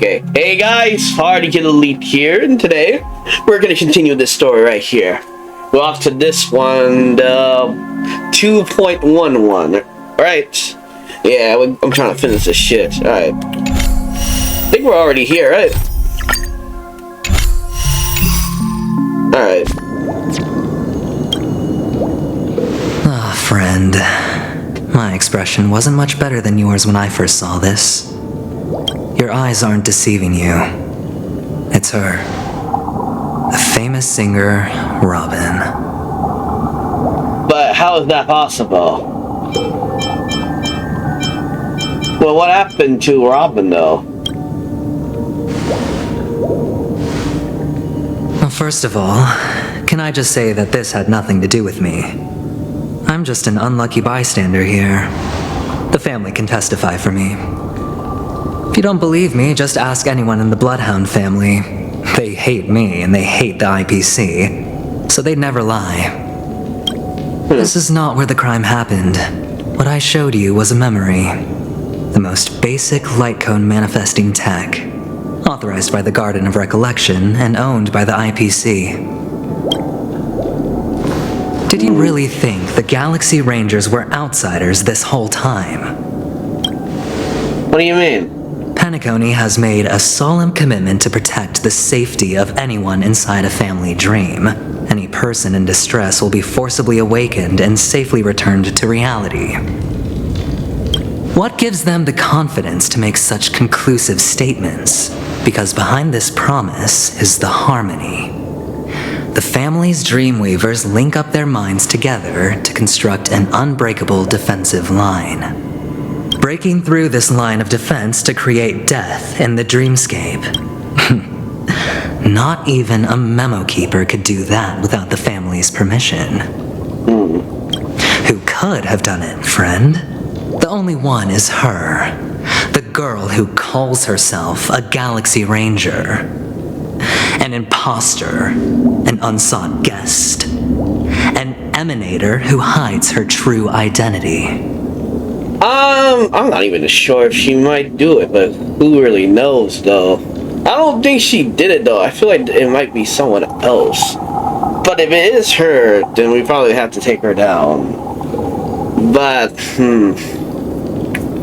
Okay. Hey guys, Hardy Kid Elite here, and today we're gonna continue this story right here. We're off to this one, 2.11. Alright. Yeah, I'm trying to finish this shit. Alright. I think we're already here, right? Alright. Ah, friend. My expression wasn't much better than yours when I first saw this. Your eyes aren't deceiving you. It's her. The famous singer, Robin. But how is that possible? Well, what happened to Robin, though? Well, first of all, can I just say that this had nothing to do with me? I'm just an unlucky bystander here. The family can testify for me. If you don't believe me, just ask anyone in the Bloodhound family. They hate me and they hate the IPC, so they'd never lie. This is not where the crime happened. What I showed you was a memory. The most basic light cone manifesting tech, authorized by the Garden of Recollection and owned by the IPC. Did you really think the Galaxy Rangers were outsiders this whole time? What do you mean? Penacony has made a solemn commitment to protect the safety of anyone inside a family dream. Any person in distress will be forcibly awakened and safely returned to reality. What gives them the confidence to make such conclusive statements? Because behind this promise is the harmony. The family's Dreamweavers link up their minds together to construct an unbreakable defensive line. Breaking through this line of defense to create death in the dreamscape. Not even a memo keeper could do that without the family's permission. Who could have done it, friend? The only one is her. The girl who calls herself a Galaxy Ranger. An imposter, an unsought guest, an emanator who hides her true identity. I'm not even sure if she might do it, but who really knows, though? I don't think she did it, though. I feel like it might be someone else. But if it is her, then we probably have to take her down. But,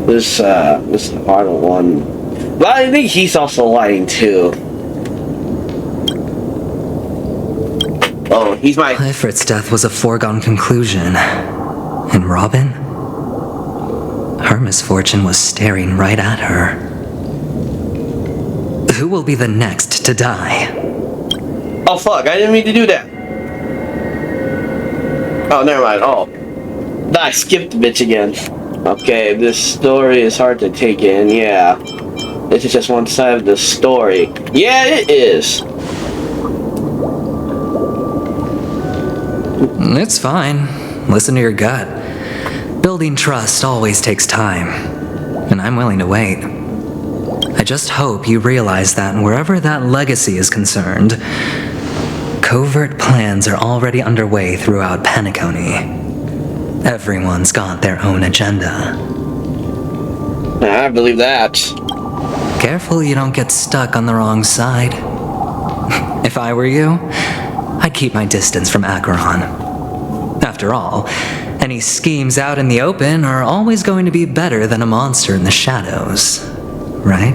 this is a harder one. But I think he's also lying, too. Oh, he's my... Ifrit's death was a foregone conclusion. And Robin? Her misfortune was staring right at her. Who will be the next to die? Oh, fuck, I didn't mean to do that. Oh, never mind. Oh. I skipped the bitch again. Okay, this story is hard to take in, yeah. This is just one side of the story. Yeah, it is. It's fine. Listen to your gut. Building trust always takes time, and I'm willing to wait. I just hope you realize that wherever that legacy is concerned, covert plans are already underway throughout Penacony. Everyone's got their own agenda. I believe that. Careful you don't get stuck on the wrong side. If I were you, I'd keep my distance from Acheron. After all, any schemes out in the open are always going to be better than a monster in the shadows, right?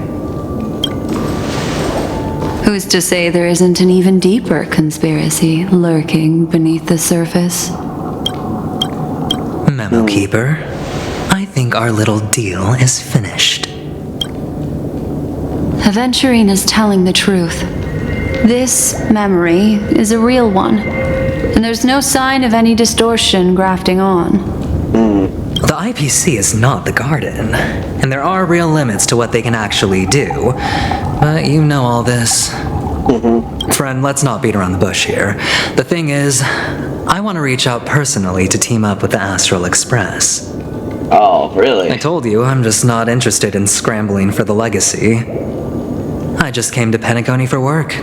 Who's to say there isn't an even deeper conspiracy lurking beneath the surface? Memo Keeper, I think our little deal is finished. Aventurine is telling the truth. This memory is a real one, and there's no sign of any distortion grafting on. The IPC is not the Garden, and there are real limits to what they can actually do, but you know all this. Friend, let's not beat around the bush here. The thing is, I want to reach out personally to team up with the Astral Express. Oh, really? I told you, I'm just not interested in scrambling for the legacy. I just came to Penacony for work.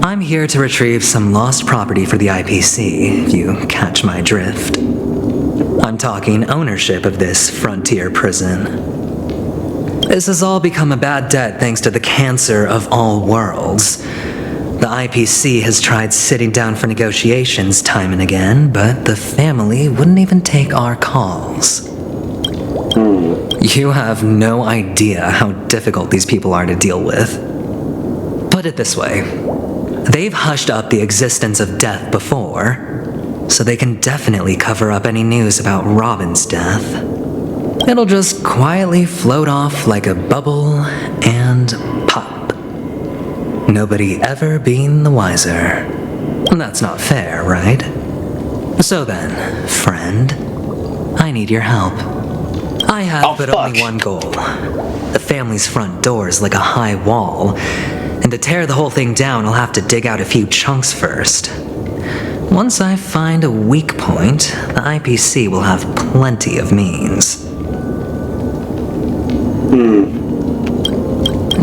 I'm here to retrieve some lost property for the IPC, if you catch my drift. I'm talking ownership of this frontier prison. This has all become a bad debt thanks to the cancer of all worlds. The IPC has tried sitting down for negotiations time and again, but the family wouldn't even take our calls. You have no idea how difficult these people are to deal with. Put it this way, they've hushed up the existence of death before, so they can definitely cover up any news about Robin's death. It'll just quietly float off like a bubble and pop. Nobody ever being the wiser. That's not fair, right? So then, friend, I need your help. I have only one goal. The family's front door is like a high wall, and to tear the whole thing down, I'll have to dig out a few chunks first. Once I find a weak point, the IPC will have plenty of means.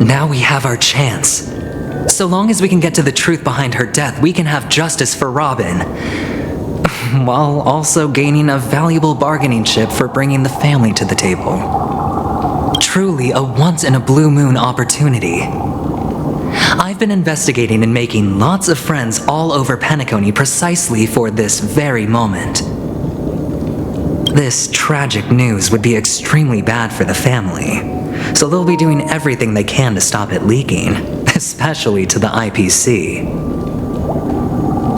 Now we have our chance. So long as we can get to the truth behind her death, we can have justice for Robin, while also gaining a valuable bargaining chip for bringing the family to the table. Truly a once-in-a-blue-moon opportunity. I've been investigating and making lots of friends all over Penacony precisely for this very moment. This tragic news would be extremely bad for the family, so they'll be doing everything they can to stop it leaking, especially to the IPC.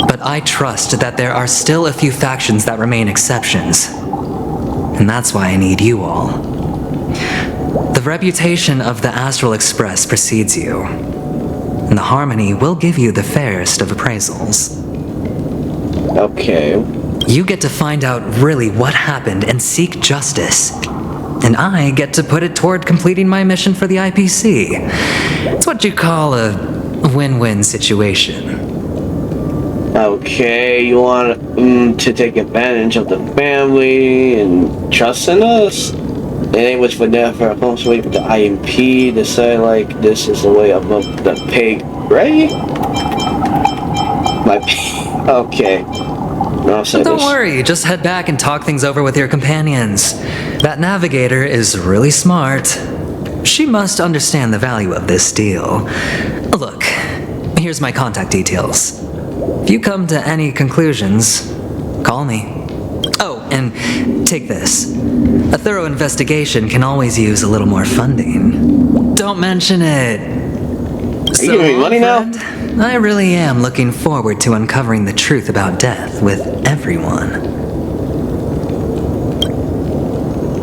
But I trust that there are still a few factions that remain exceptions, and that's why I need you all. The reputation of the Astral Express precedes you, and the Harmony will give you the fairest of appraisals. Okay. You get to find out really what happened and seek justice. And I get to put it toward completing my mission for the IPC. It's what you call a win-win situation. Okay, you want to take advantage of the family and trust in us? And it was for that for a close way with the IMP to say like this is the way above the pig, right? My pig. Okay. No, don't worry, just head back and talk things over with your companions. That navigator is really smart. She must understand the value of this deal. Look, here's my contact details. If you come to any conclusions, call me. Oh, and take this. A thorough investigation can always use a little more funding. Don't mention it. Are you giving me money now? I really am looking forward to uncovering the truth about death with everyone.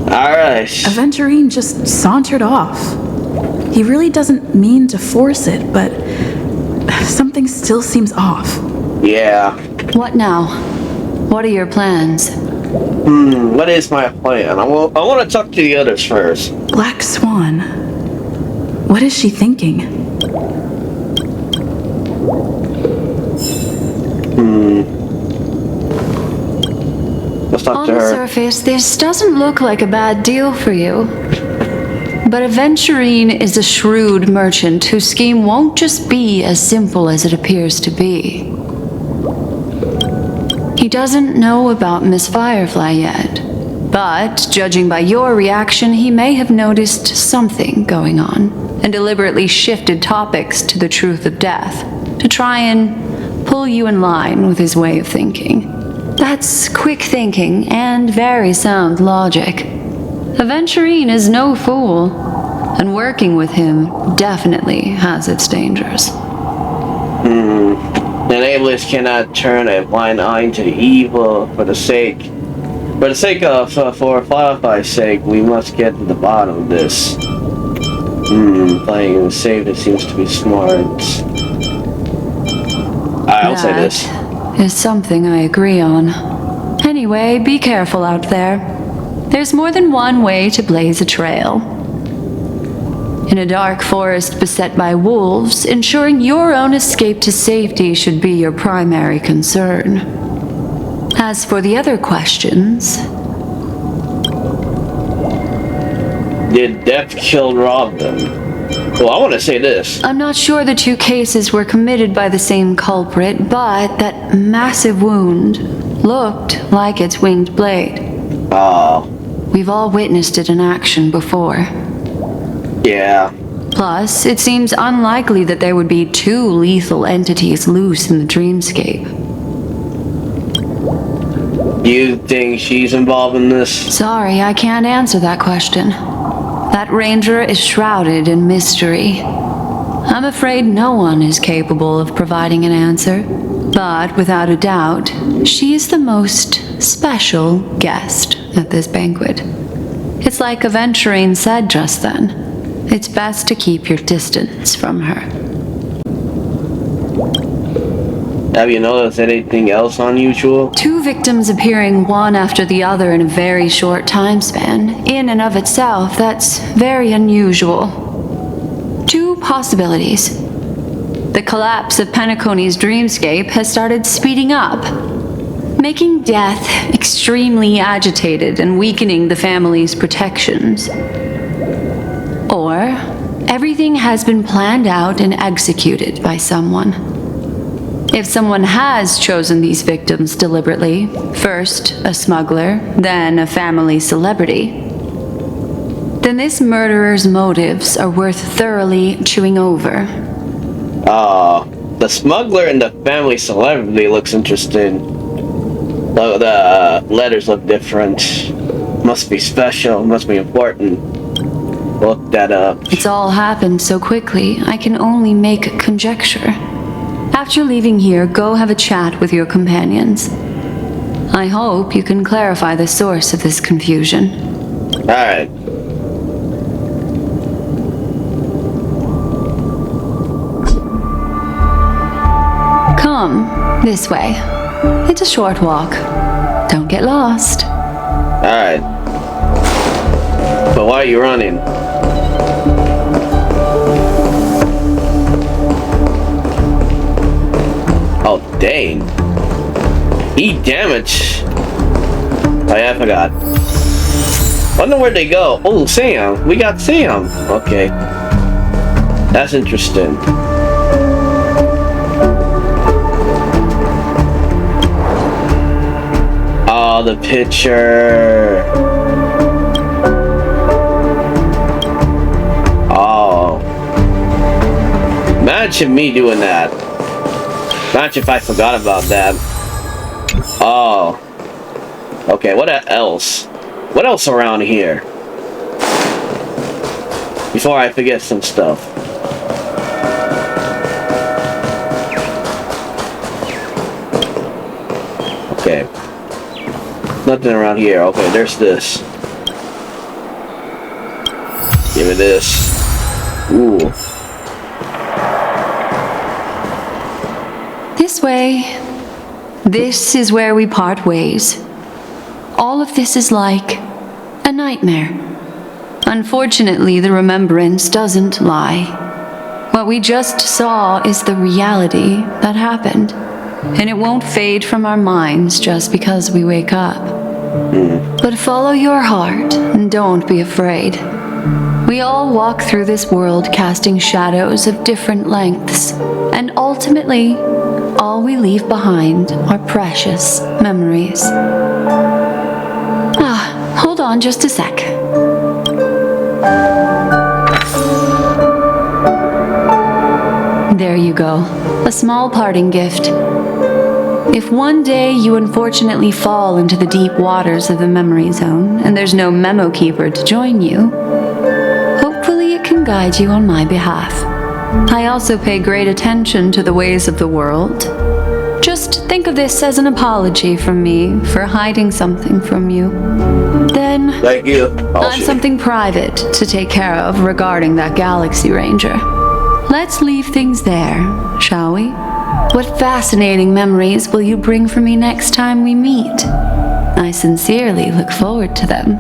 Alright. Aventurine just sauntered off. He really doesn't mean to force it, but something still seems off. Yeah. What now? What are your plans? What is my plan? I want to talk to the others first. Black Swan. What is she thinking? Let's talk On to the her. surface, this doesn't look like a bad deal for you. But Aventurine is a shrewd merchant whose scheme won't just be as simple as it appears to be. He doesn't know about Miss Firefly yet, but judging by your reaction, he may have noticed something going on and deliberately shifted topics to the truth of death to try and pull you in line with his way of thinking. That's quick thinking and very sound logic. Aventurine is no fool, and working with him definitely has its dangers. The enablers cannot turn a blind eye to the evil for the sake of, for Firefly's sake, we must get to the bottom of this. Playing safe, it seems to be smart. I'll say this. Is something I agree on. Anyway, be careful out there. There's more than one way to blaze a trail. In a dark forest beset by wolves, ensuring your own escape to safety should be your primary concern. As for the other questions... Did death kill Robin? Well, I want to say this. I'm not sure the two cases were committed by the same culprit, but that massive wound looked like its winged blade. Oh. We've all witnessed it in action before. Yeah. Plus, it seems unlikely that there would be two lethal entities loose in the dreamscape. You think she's involved in this? Sorry, I can't answer that question. That ranger is shrouded in mystery. I'm afraid no one is capable of providing an answer, but without a doubt, she is the most special guest at this banquet. It's like Aventurine said just then. It's best to keep your distance from her. Have you noticed anything else unusual? Two victims appearing one after the other in a very short time span. In and of itself, that's very unusual. Two possibilities. The collapse of Penacony's dreamscape has started speeding up, making death extremely agitated and weakening the family's protections. Or, everything has been planned out and executed by someone. If someone has chosen these victims deliberately, first a smuggler, then a family celebrity, then this murderer's motives are worth thoroughly chewing over. The smuggler and the family celebrity looks interesting. The letters look different. Must be special, must be important. Look that up. It's all happened so quickly, I can only make conjecture. After leaving here, go have a chat with your companions. I hope you can clarify the source of this confusion. Alright. Come, this way. It's a short walk. Don't get lost. Alright. But why are you running? Oh, dang. He damaged. Oh, yeah, I forgot. Wonder where they go. Oh, Sam. We got Sam. Okay. That's interesting. Oh, the picture. Oh. Imagine me doing that. Imagine if I forgot about that. Oh. Okay, what else? What else around here? Before I forget some stuff. Okay. Nothing around here. Okay, there's this. Give me this. Ooh. This way. This is where we part ways. All of this is like a nightmare. Unfortunately, the remembrance doesn't lie. What we just saw is the reality that happened, and it won't fade from our minds just because we wake up. But follow your heart and don't be afraid. We all walk through this world casting shadows of different lengths, and ultimately, all we leave behind are precious memories. Hold on just a sec. There you go. A small parting gift. If one day you unfortunately fall into the deep waters of the memory zone and there's no memo keeper to join you, hopefully it can guide you on my behalf. I also pay great attention to the ways of the world. Just think of this as an apology from me for hiding something from you. Then, Thank you. I have something private to take care of regarding that Galaxy Ranger. Let's leave things there, shall we? What fascinating memories will you bring for me next time we meet? I sincerely look forward to them.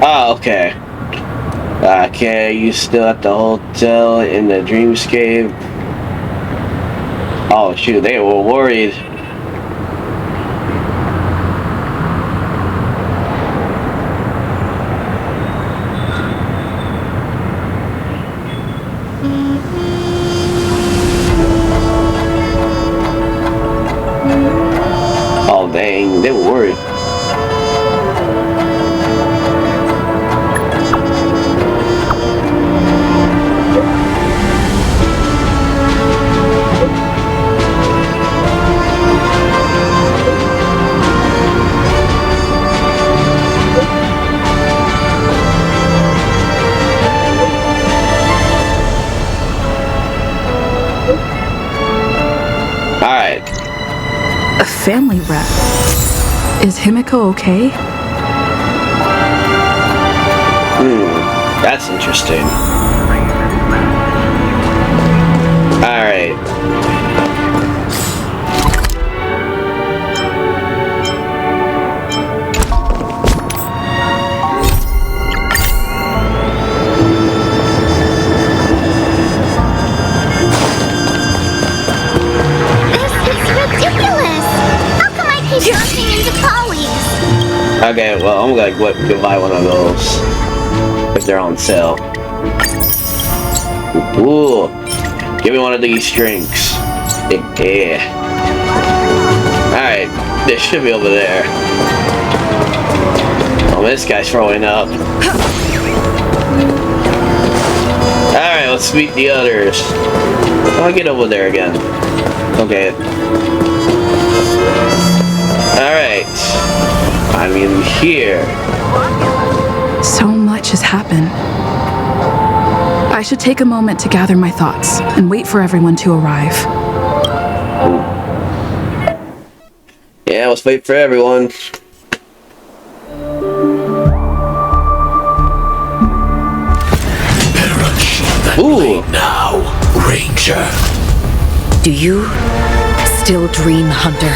Okay. Okay, you still at the hotel in the dreamscape? Oh shoot, they were worried. family rep. Is Himeko okay? That's interesting. Alright. Jumping into colleagues. Okay, well, I'm gonna go buy one of those. If they're on sale. Ooh. Give me one of these drinks. Yeah. Alright, this should be over there. Oh, this guy's throwing up. Alright, let's meet the others. I'll get over there again. Okay. Alright. I'm in here. So much has happened. I should take a moment to gather my thoughts and wait for everyone to arrive. Yeah, let's wait for everyone. Ooh. Now, Ranger. Do you still dream, Hunter?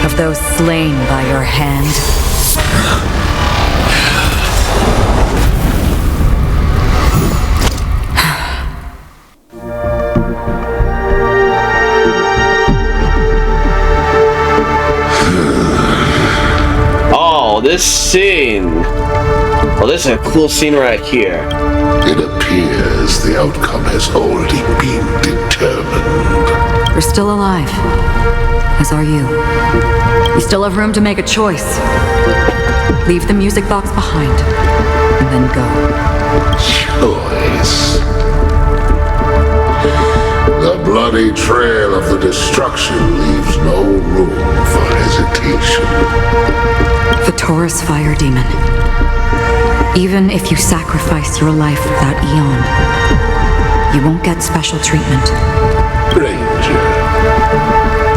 Of those slain by your hand? Oh, this scene. Well, this is a cool scene right here. It appears the outcome has already been determined. You're still alive. As are you. You still have room to make a choice. Leave the music box behind, and then go. Choice. The bloody trail of the destruction leaves no room for hesitation. The Taurus Fire Demon. Even if you sacrifice your life for that eon, you won't get special treatment. Ranger,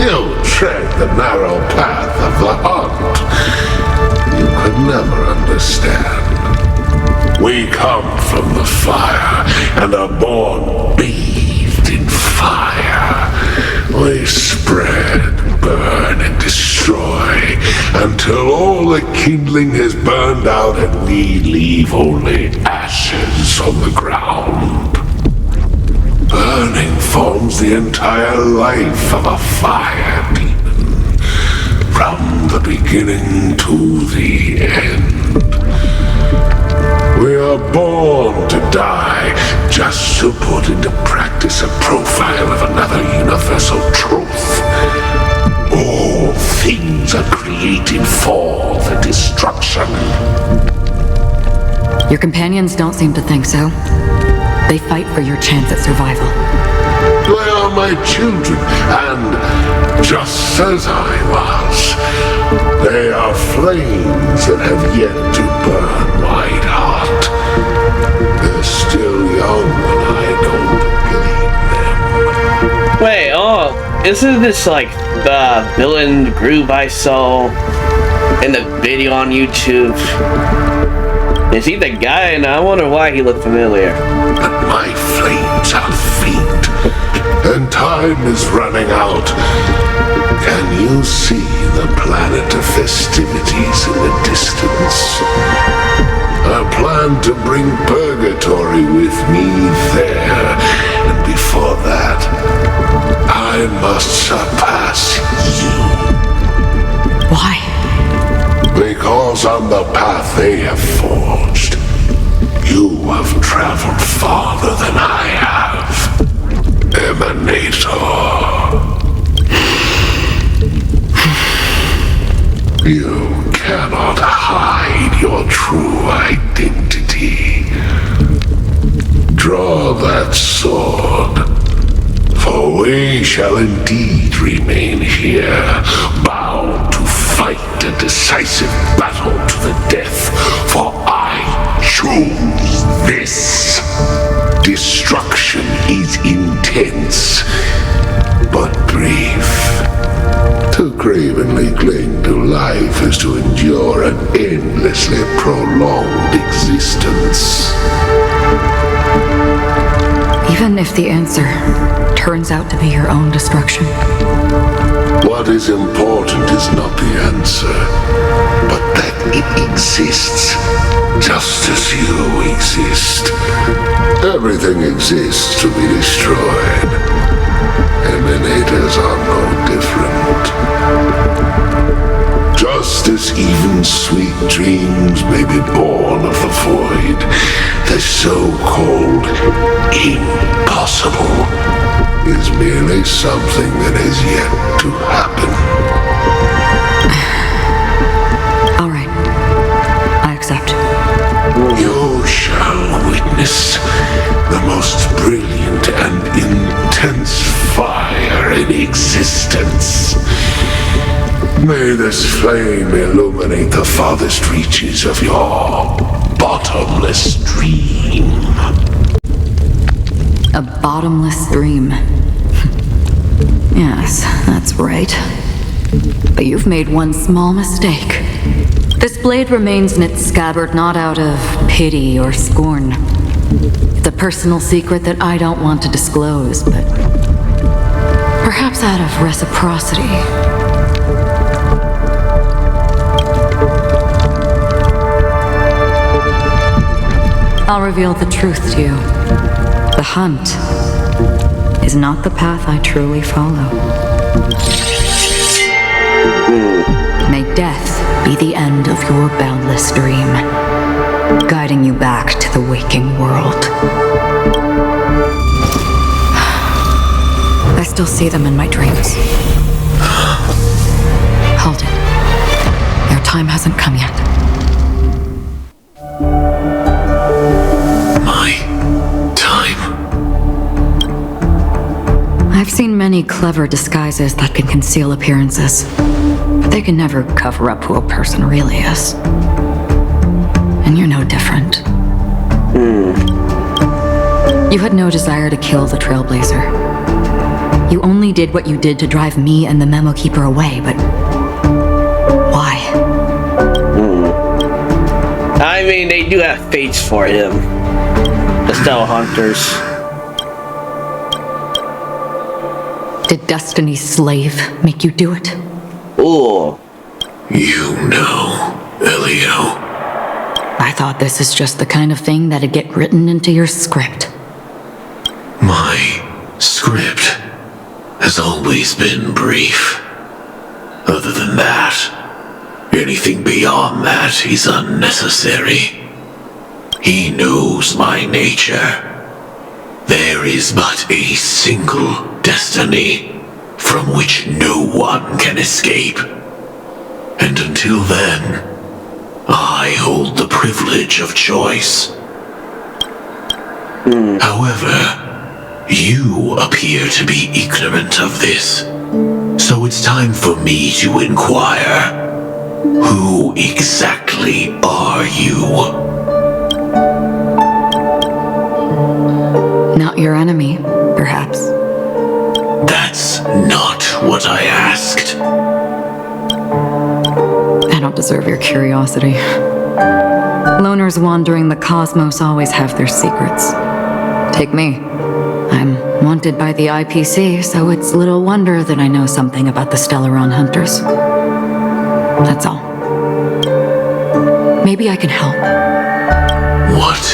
you tread the narrow path of the hunt. You could never understand. We come from the fire and are born bathed in fire. We spread, burn, and destroy until all the kindling has burned out and we leave only ashes on the ground. Burning forms the entire life of a fire demon, from the beginning to the end. We are born to die just to put into practice a profile of another universal truth. All things are created for the destruction. Your companions don't seem to think so. They fight for your chance at survival. They are my children, and just as I was, they are flames that have yet to burn my heart. They're still young, and I don't blame them. Wait, oh, isn't this like the villain groove I saw in the video on YouTube? Is he the guy? And I wonder why he looked familiar. But my flames are faint, and time is running out. Can you see the planet of festivities in the distance? I plan to bring purgatory with me there, and before that, I must surpass you. Why? Because on the path they have forged, you have traveled farther than I have. Emanator. You cannot hide your true identity. Draw that sword, for we shall indeed remain here, bound to fight a decisive battle to the death, for I choose this. Destruction is intense, but brief. cravenly cling to life is to endure an endlessly prolonged existence. Even if the answer turns out to be your own destruction. What is important is not the answer, but that it exists, just as you exist. Everything exists to be destroyed. Emanators are no different. Just as even sweet dreams may be born of the void, the so-called impossible is merely something that has yet to happen. All right. I accept. You shall witness the most brilliant and intense fire in existence. May this flame illuminate the farthest reaches of your bottomless dream. A bottomless dream. Yes, that's right. But you've made one small mistake. This blade remains in its scabbard not out of pity or scorn. It's a personal secret that I don't want to disclose, but perhaps out of reciprocity. I'll reveal the truth to you. The hunt is not the path I truly follow. May death be the end of your boundless dream, guiding you back to the waking world. I still see them in my dreams. Hold it. Your time hasn't come yet. I've seen many clever disguises that can conceal appearances, but they can never cover up who a person really is. And you're no different. You had no desire to kill the trailblazer. You only did what you did to drive me and the Memo Keeper away, but why? I mean, they do have fates for him. The Stella Hunters. Did Destiny's slave make you do it? Ooh. You know, Elio. I thought this is just the kind of thing that'd get written into your script. My script has always been brief. Other than that, anything beyond that is unnecessary. He knows my nature. There is but a single destiny from which no one can escape. And until then, I hold the privilege of choice. However, you appear to be ignorant of this, so it's time for me to inquire. Who exactly are you? Not your enemy, perhaps. That's not what I asked. I don't deserve your curiosity. Loners wandering the cosmos always have their secrets. Take me. I'm wanted by the IPC, so it's little wonder that I know something about the Stellaron Hunters. That's all. Maybe I can help. What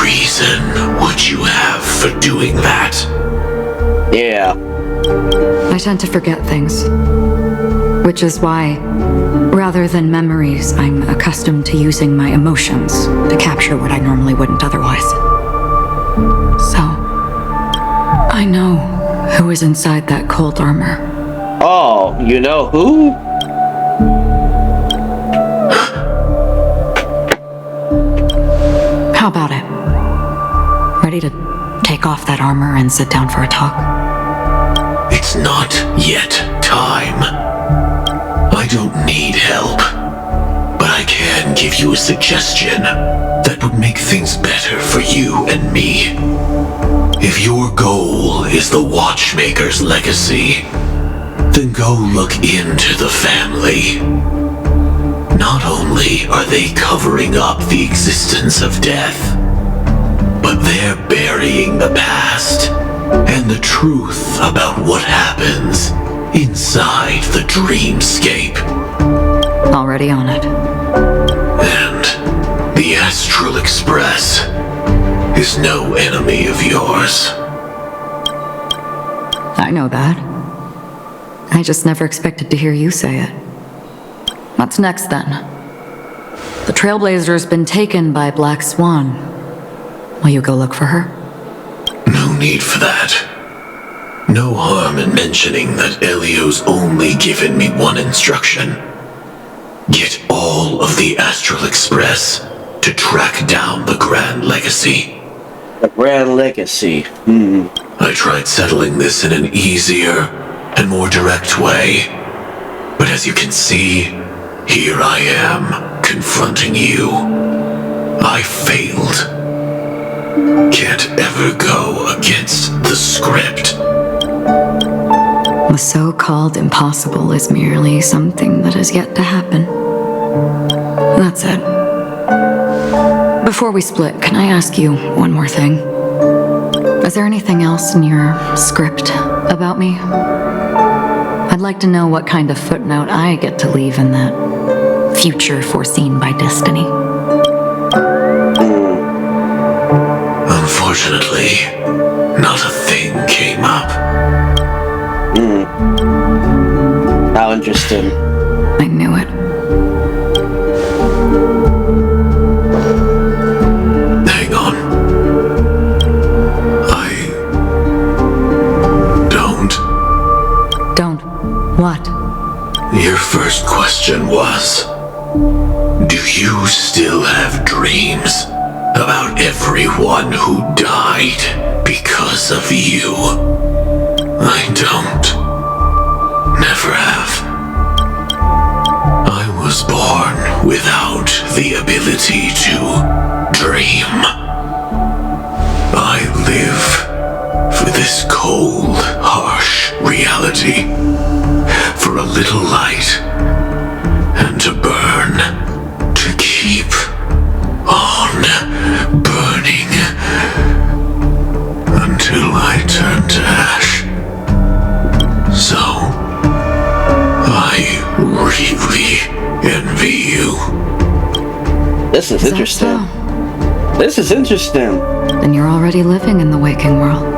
reason would you have for doing that? Yeah. I tend to forget things. Which is why, rather than memories, I'm accustomed to using my emotions to capture what I normally wouldn't otherwise. So, I know who is inside that cold armor. Oh, you know who? How about it? Ready to take off that armor and sit down for a talk? It's not yet time. I don't need help, but I can give you a suggestion that would make things better for you and me. If your goal is the Watchmaker's legacy, Then go look into the family. Not only are they covering up the existence of death, but they're burying the past and the truth about what happens inside the dreamscape. Already on it. And the Astral Express is no enemy of yours. I know that. I just never expected to hear you say it. What's next then? The trailblazer's been taken by Black Swan. Will you go look for her? No need for that. No harm in mentioning that Elio's only given me one instruction. Get all of the Astral Express to track down the Grand Legacy. The Grand Legacy. I tried settling this in an easier and more direct way. But as you can see, here I am, confronting you. I failed. Can't ever go against the script. The so-called impossible is merely something that has yet to happen. That's it. Before we split, can I ask you one more thing? Is there anything else in your script about me? I'd like to know what kind of footnote I get to leave in that future foreseen by destiny. Unfortunately, not a thing came up. How interesting. I knew it. Hang on. Don't. What? Your first question was, do you still have dreams about everyone who died because of you? I don't. Never have. I was born without the ability to dream. I live for this cold, harsh reality. For a little light and to burn, to keep on burning until I turn to ash. So, I really envy you. This is interesting. So? This is interesting. Then you're already living in the waking world.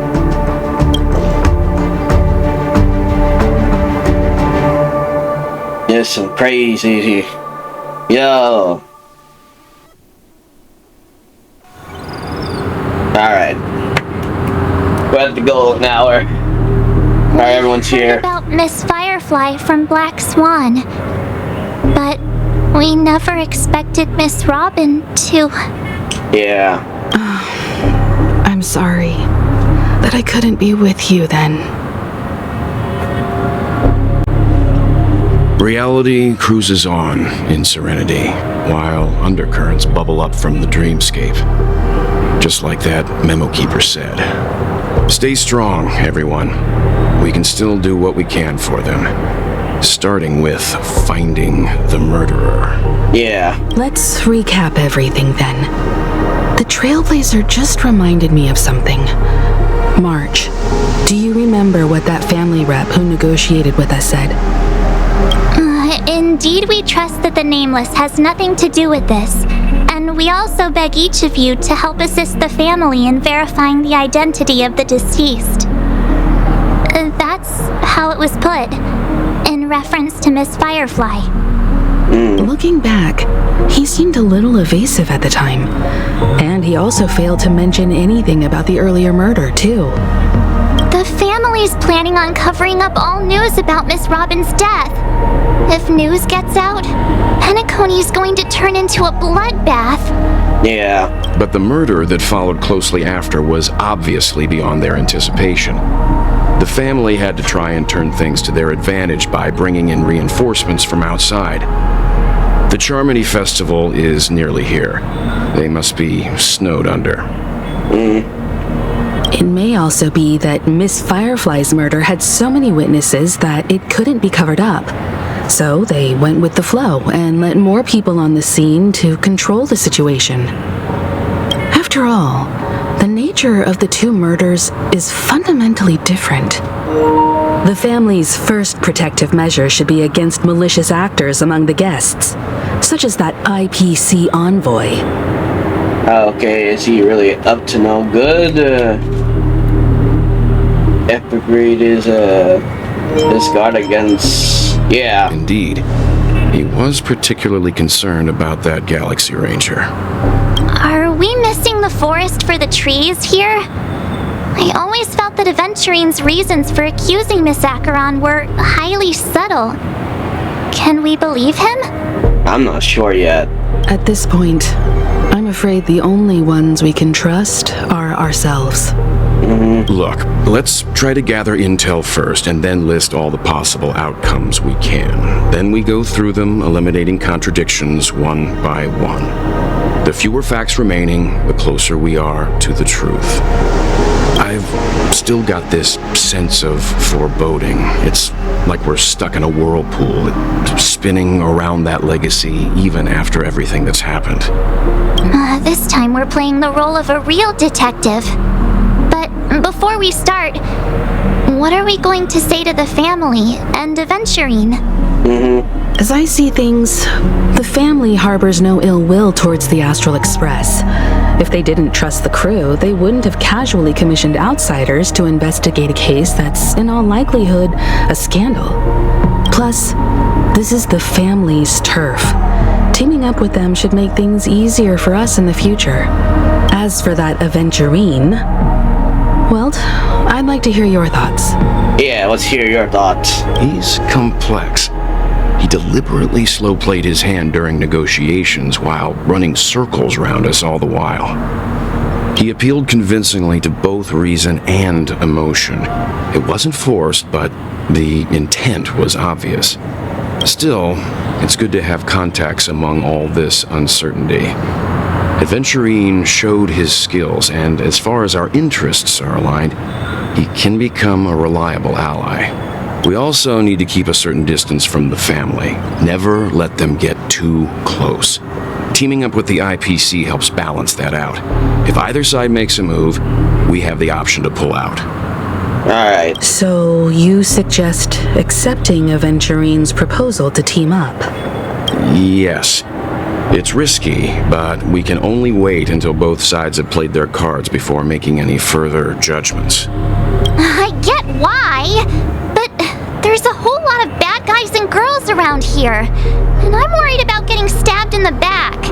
There's some crazy. Yo. Alright. We're at the goal now. Alright, everyone's Heard here. about Miss Firefly from Black Swan, but we never expected Miss Robin to. Yeah. I'm sorry that I couldn't be with you then. Reality cruises on in serenity, while undercurrents bubble up from the dreamscape. Just like that memo keeper said. Stay strong, everyone. We can still do what we can for them. Starting with finding the murderer. Yeah. Let's recap everything then. The trailblazer just reminded me of something. March, do you remember what that family rep who negotiated with us said? Indeed, we trust that the Nameless has nothing to do with this, and we also beg each of you to help assist the family in verifying the identity of the deceased. That's how it was put, in reference to Miss Firefly. Looking back, he seemed a little evasive at the time, and he also failed to mention anything about the earlier murder, too. The family's planning on covering up all news about Miss Robin's death. If news gets out, Honakoni's going to turn into a bloodbath. Yeah. But the murder that followed closely after was obviously beyond their anticipation. The family had to try and turn things to their advantage by bringing in reinforcements from outside. The Charmony Festival is nearly here. They must be snowed under. It may also be that Miss Firefly's murder had so many witnesses that it couldn't be covered up. So they went with the flow and let more people on the scene to control the situation. After all, the nature of the two murders is fundamentally different. The family's first protective measure should be against malicious actors among the guests, such as that IPC envoy. Okay, is he really up to no good? Epigreed is this guard against... Yeah. Indeed. He was particularly concerned about that Galaxy Ranger. Are we missing the forest for the trees here? I always felt that Aventurine's reasons for accusing Miss Acheron were highly subtle. Can we believe him? I'm not sure yet. At this point, I'm afraid the only ones we can trust are ourselves. Look, let's try to gather intel first and then list all the possible outcomes we can. Then we go through them, eliminating contradictions one by one. The fewer facts remaining, the closer we are to the truth. I've still got this sense of foreboding. It's like we're stuck in a whirlpool, spinning around that legacy even after everything that's happened. This time we're playing the role of a real detective. But before we start, what are we going to say to the family and Aventurine? As I see things, the family harbors no ill will towards the Astral Express. If they didn't trust the crew, they wouldn't have casually commissioned outsiders to investigate a case that's, in all likelihood, a scandal. Plus, this is the family's turf. Teaming up with them should make things easier for us in the future. As for that Aventurine, well, I'd like to hear your thoughts. Yeah, let's hear your thoughts. He's complex. He deliberately slow-played his hand during negotiations while running circles around us all the while. He appealed convincingly to both reason and emotion. It wasn't forced, but the intent was obvious. Still, it's good to have contacts among all this uncertainty. Aventurine showed his skills, and as far as our interests are aligned, he can become a reliable ally. We also need to keep a certain distance from the family. Never let them get too close. Teaming up with the IPC helps balance that out. If either side makes a move, we have the option to pull out. Alright. So you suggest accepting Aventurine's proposal to team up? Yes. It's risky, but we can only wait until both sides have played their cards before making any further judgments. I get why, but there's a whole lot of bad guys and girls around here, and I'm worried about getting stabbed in the back.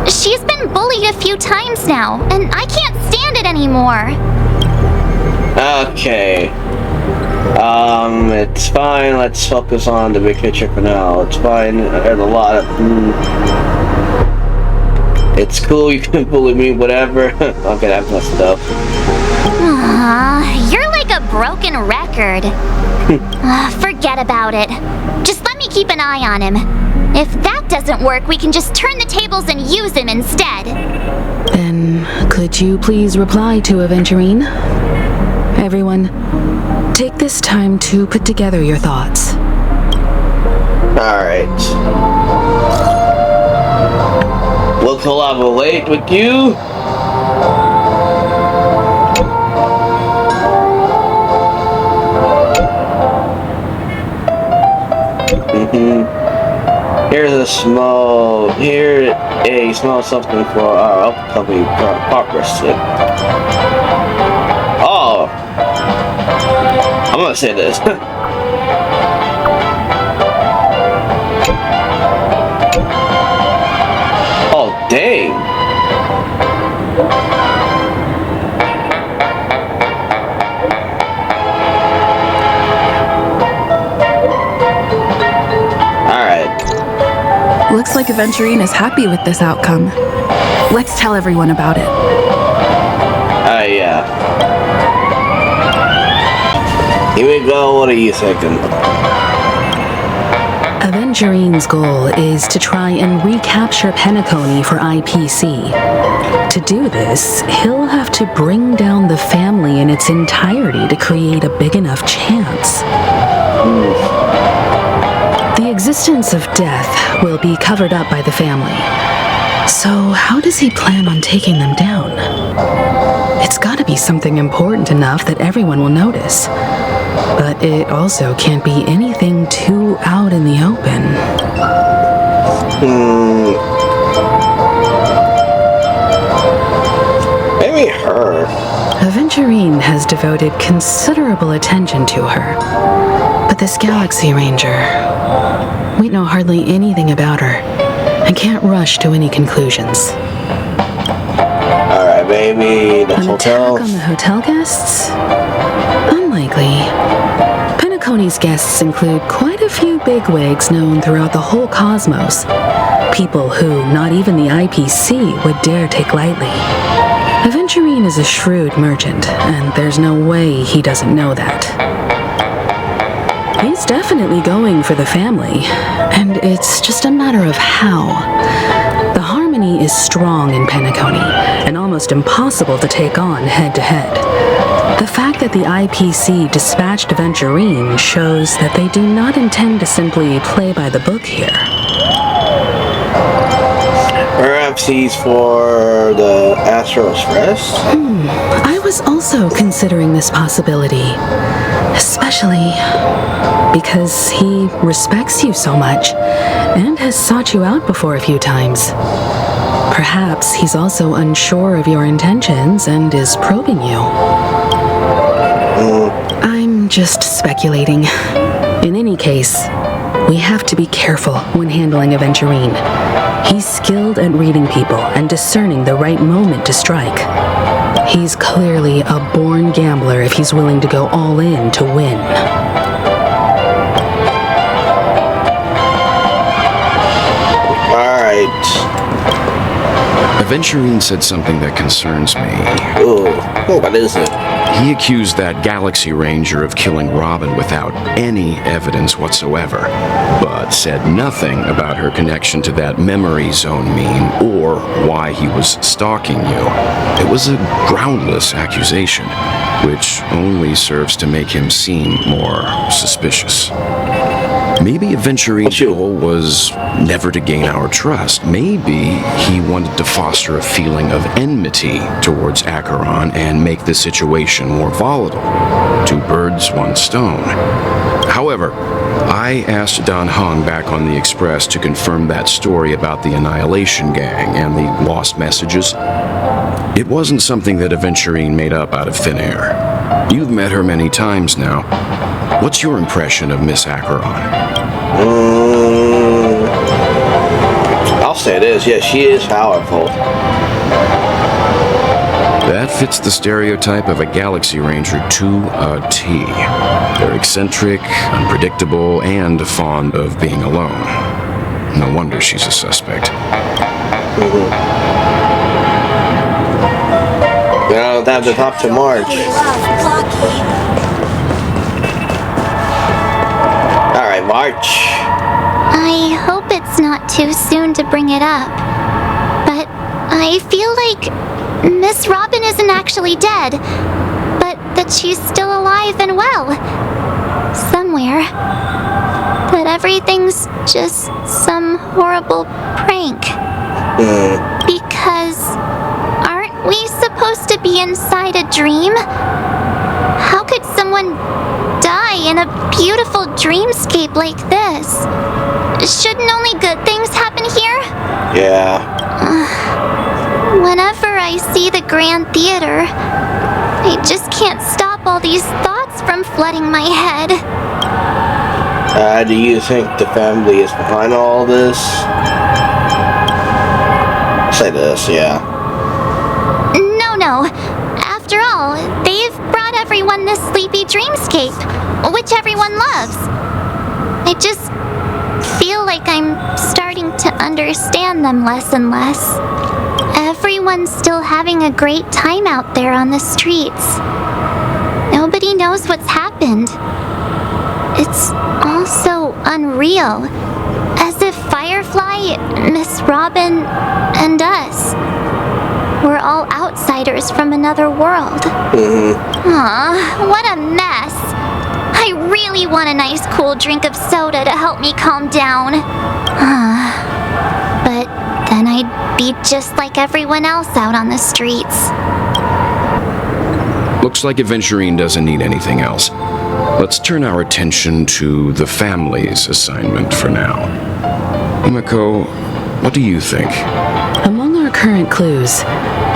She's been bullied a few times now, and I can't stand it anymore. Okay. It's fine. Let's focus on the big picture for now. It's fine. There's a lot of... It's cool, you can bully me, whatever. Okay, that messed up. You're like a broken record. Forget about it. Just let me keep an eye on him. If that doesn't work, we can just turn the tables and use him instead. Then, could you please reply to Aventurine? Everyone, take this time to put together your thoughts. Alright. We'll collaborate with you. Here's a small something for our upcoming partnership. Oh, I'm gonna say this. Oh, dang. Looks like Aventurine is happy with this outcome. Let's tell everyone about it. Yeah. Here we go. What are you thinking? Aventurine's goal is to try and recapture Penacony for IPC. To do this, he'll have to bring down the family in its entirety to create a big enough chance. The existence of death will be covered up by the family. So how does he plan on taking them down? It's gotta be something important enough that everyone will notice. But it also can't be anything too out in the open. Maybe her. Aventurine has devoted considerable attention to her. But this Galaxy Ranger, we know hardly anything about her and can't rush to any conclusions. Alright, maybe the An hotel. attack on the hotel guests? Unlikely. Penacony's guests include quite a few bigwigs known throughout the whole cosmos. People who not even the IPC would dare take lightly. Aventurine is a shrewd merchant, and there's no way he doesn't know that. He's definitely going for the family, and it's just a matter of how. The harmony is strong in Penacony, and almost impossible to take on head-to-head. The fact that the IPC dispatched Aventurine shows that they do not intend to simply play by the book here. Perhaps he's for the Astro Express? I was also considering this possibility, especially because he respects you so much and has sought you out before a few times. Perhaps he's also unsure of your intentions and is probing you. I'm just speculating. In any case, we have to be careful when handling Aventurine. He's skilled at reading people and discerning the right moment to strike. He's clearly a born gambler if he's willing to go all in to win. Alright. Aventurine said something that concerns me. Ooh, what is it? He accused that Galaxy Ranger of killing Robin without any evidence whatsoever, but said nothing about her connection to that memory zone meme or why he was stalking you. It was a groundless accusation, which only serves to make him seem more suspicious. Maybe Aventurine's goal was never to gain our trust. Maybe he wanted to foster a feeling of enmity towards Acheron and make the situation more volatile. Two birds, one stone. However, I asked Dan Heng back on the Express to confirm that story about the Annihilation Gang and the lost messages. It wasn't something that Aventurine made up out of thin air. You've met her many times now. What's your impression of Miss Acheron? I'll say this, yeah, she is powerful. That fits the stereotype of a Galaxy Ranger to a T. They're eccentric, unpredictable, and fond of being alone. No wonder she's a suspect. You don't have to talk to Marge. Alright, March. I hope it's not too soon to bring it up, but I feel like Miss Robin isn't actually dead, but that she's still alive and well. Somewhere. That everything's just some horrible prank. Because aren't we supposed to be inside a dream? How could someone die in a beautiful dreamscape like this? Shouldn't only good things happen here? Yeah. Whenever I see the Grand Theater, I just can't stop all these thoughts from flooding my head. Do you think the family is behind all this? I'll say this, yeah. No. After all, they've brought everyone this sleepy dreamscape, which everyone loves. I just feel like I'm starting to understand them less and less. Everyone's still having a great time out there on the streets. Nobody knows what's happened. It's all so unreal. As if Firefly, Miss Robin, and us were all outsiders from another world. Aw, what a mess. I really want a nice cool drink of soda to help me calm down. But then I'd be just like everyone else out on the streets. Looks like Aventurine doesn't need anything else. Let's turn our attention to the family's assignment for now. Himeko, what do you think? Among our current clues,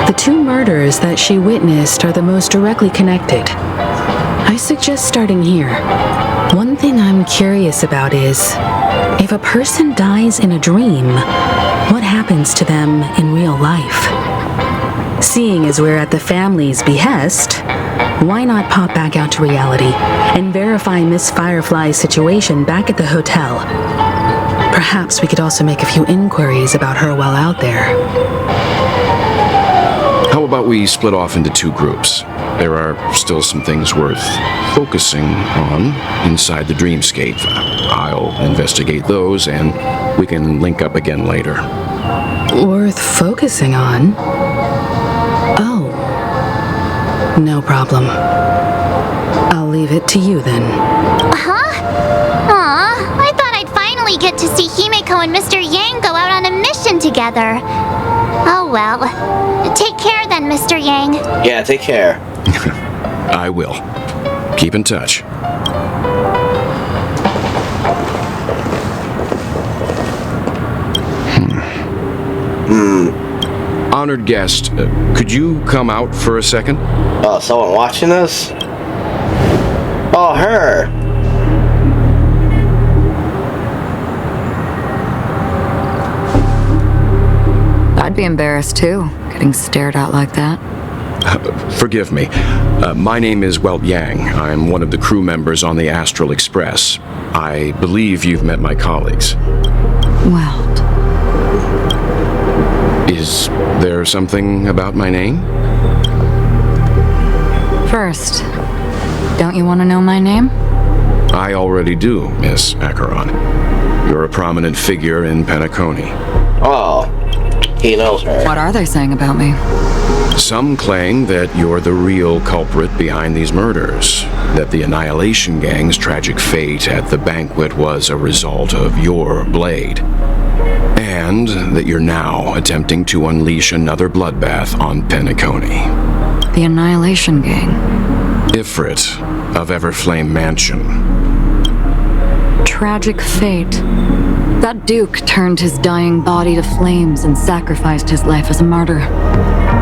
the 2 murders that she witnessed are the most directly connected. I suggest starting here. One thing I'm curious about is, if a person dies in a dream, what happens to them in real life? Seeing as we're at the family's behest, why not pop back out to reality and verify Miss Firefly's situation back at the hotel? Perhaps we could also make a few inquiries about her while out there. How about we split off into 2 groups? There are still some things worth focusing on inside the dreamscape. I'll investigate those, and we can link up again later. Worth focusing on? Oh. No problem. I'll leave it to you then. Huh? Aw, I thought I'd finally get to see Himeko and Mr. Yang go out on a mission together. Oh well. Take care then, Mr. Yang. Yeah, take care. I will. Keep in touch. Honored guest, could you come out for a second? Oh, someone watching us? Oh, her. I'd be embarrassed too, getting stared at like that. Forgive me. My name is Welt Yang. I'm one of the crew members on the Astral Express. I believe you've met my colleagues. Welt. Is there something about my name? First, don't you want to know my name? I already do, Miss Acheron. You're a prominent figure in Penacony. Oh, he knows her. What are they saying about me? Some claim that you're the real culprit behind these murders, that the Annihilation Gang's tragic fate at the banquet was a result of your blade, and that you're now attempting to unleash another bloodbath on Penacony. The Annihilation Gang. Ifrit of Everflame Mansion. Tragic fate. That Duke turned his dying body to flames and sacrificed his life as a martyr.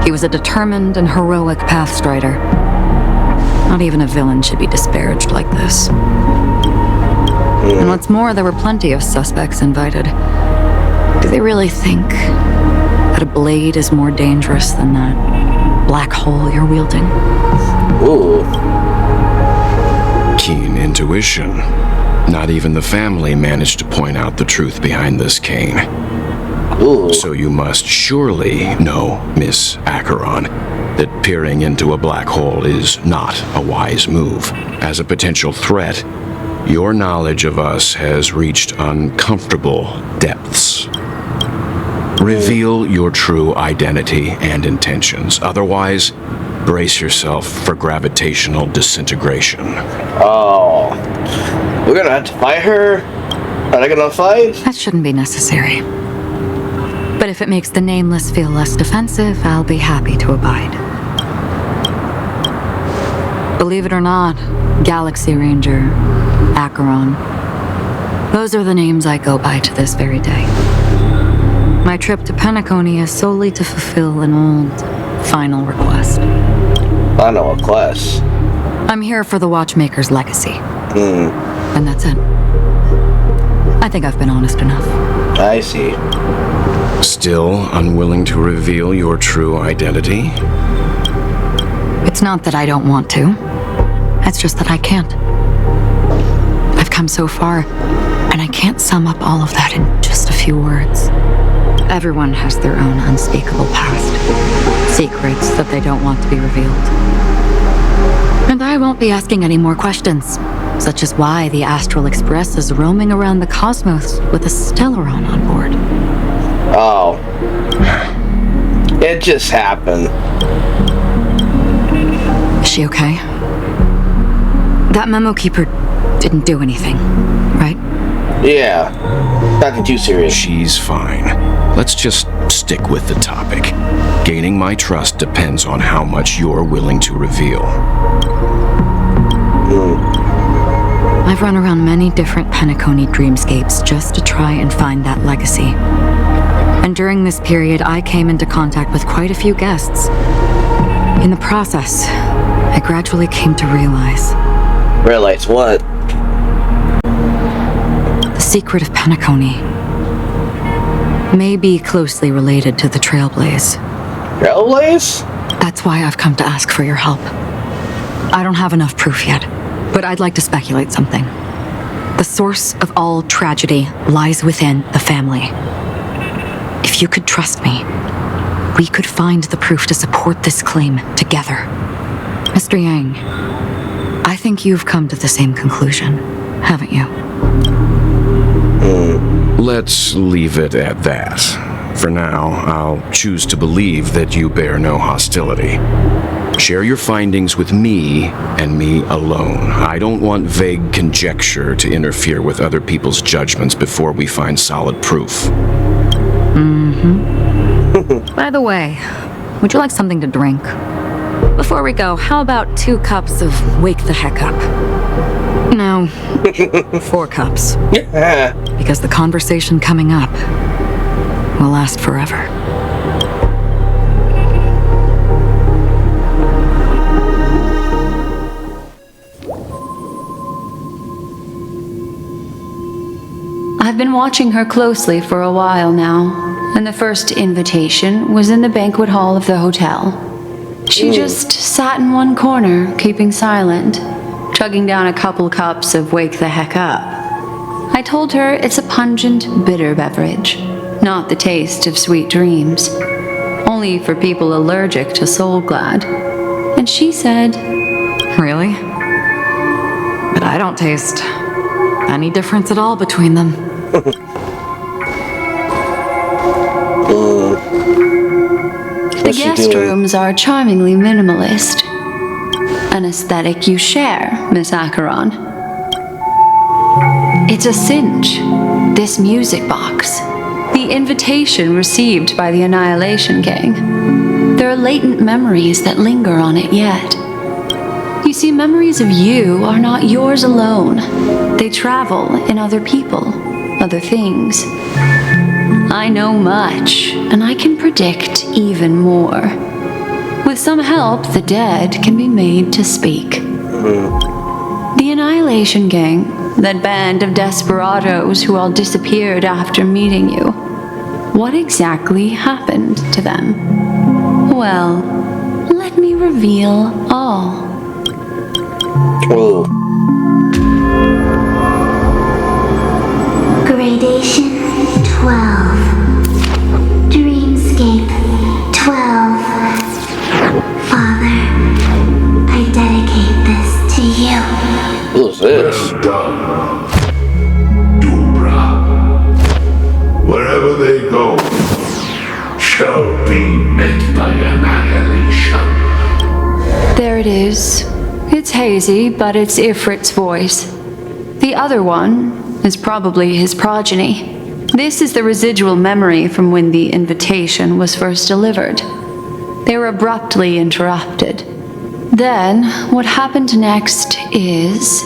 He was a determined and heroic pathstrider. Not even a villain should be disparaged like this. And what's more, there were plenty of suspects invited. Do they really think that a blade is more dangerous than that black hole you're wielding? Ooh. Keen intuition. Not even the family managed to point out the truth behind this cane. Ooh. So you must surely know, Miss Acheron, that peering into a black hole is not a wise move. As a potential threat, your knowledge of us has reached uncomfortable depths. Reveal your true identity and intentions. Otherwise, brace yourself for gravitational disintegration. Oh. We're gonna have to fight her? Are they gonna fight? That shouldn't be necessary. But if it makes the Nameless feel less defensive, I'll be happy to abide. Believe it or not, Galaxy Ranger, Acheron, those are the names I go by to this very day. My trip to Penacony is solely to fulfill an old, final request. I know a class. I'm here for the Watchmaker's legacy. And that's it. I think I've been honest enough. I see. Still unwilling to reveal your true identity? It's not that I don't want to. It's just that I can't. I've come so far, and I can't sum up all of that in just a few words. Everyone has their own unspeakable past. Secrets that they don't want to be revealed. And I won't be asking any more questions. such as why the Astral Express is roaming around the cosmos with a Stellaron on board. Oh. It just happened. Is she okay? That memo keeper didn't do anything, right? Yeah. Nothing too serious. She's fine. Let's just stick with the topic. Gaining my trust depends on how much you're willing to reveal. I've run around many different Penacony dreamscapes just to try and find that legacy. And during this period, I came into contact with quite a few guests. In the process, I gradually came to realize... Realize what? The secret of Penacony may be closely related to the Trailblaze. Trailblaze? That's why I've come to ask for your help. I don't have enough proof yet, but I'd like to speculate something. The source of all tragedy lies within the family. If you could trust me, we could find the proof to support this claim together. Mr. Yang, I think you've come to the same conclusion, haven't you? Let's leave it at that. For now, I'll choose to believe that you bear no hostility. Share your findings with me and me alone. I don't want vague conjecture to interfere with other people's judgments before we find solid proof. By the way, would you like something to drink? Before we go, how about 2 cups of Wake the Heck Up? No, 4 cups. Because the conversation coming up will last forever. I've been watching her closely for a while now, and the first invitation was in the banquet hall of the hotel. She just sat in one corner, keeping silent, chugging down a couple cups of Wake the Heck Up. I told her it's a pungent, bitter beverage, not the taste of sweet dreams, only for people allergic to Soul Glad. And she said, Really? But I don't taste any difference at all between them. The guest rooms are charmingly minimalist. An aesthetic you share, Miss Acheron. It's a cinch, this music box. The invitation received by the Annihilation Gang. There are latent memories that linger on it yet. You see, memories of you are not yours alone. They travel in other people, other things. I know much, and I can predict even more. With some help, the dead can be made to speak. The Annihilation Gang, that band of desperados who all disappeared after meeting you. What exactly happened to them? Well, let me reveal all. Whoa. Gradation 12. Dreamscape 12. Father, I dedicate this to you. Who's this? Well done, Dubra. Wherever they go, shall be met by annihilation. There it is. It's hazy, but it's Ifrit's voice. The other one is probably his progeny. This is the residual memory from when the invitation was first delivered. They were abruptly interrupted. Then, what happened next is...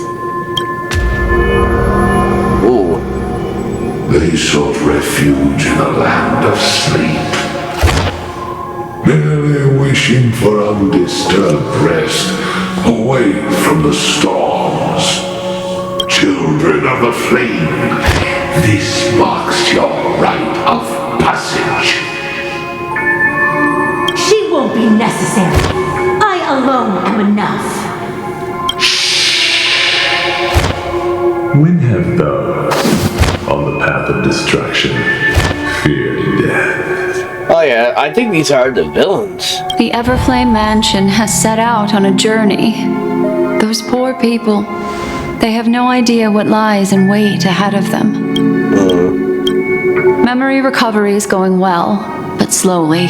Ooh. They sought refuge in a land of sleep, merely wishing for undisturbed rest away from the storms. Children of the flame, this marks your rite of passage. She won't be necessary. I alone am enough. When have those on the path of destruction feared death? Oh yeah, I think these are the villains. The Everflame Mansion has set out on a journey. Those poor people, They have no idea what lies in wait ahead of them. Memory recovery is going well, but slowly.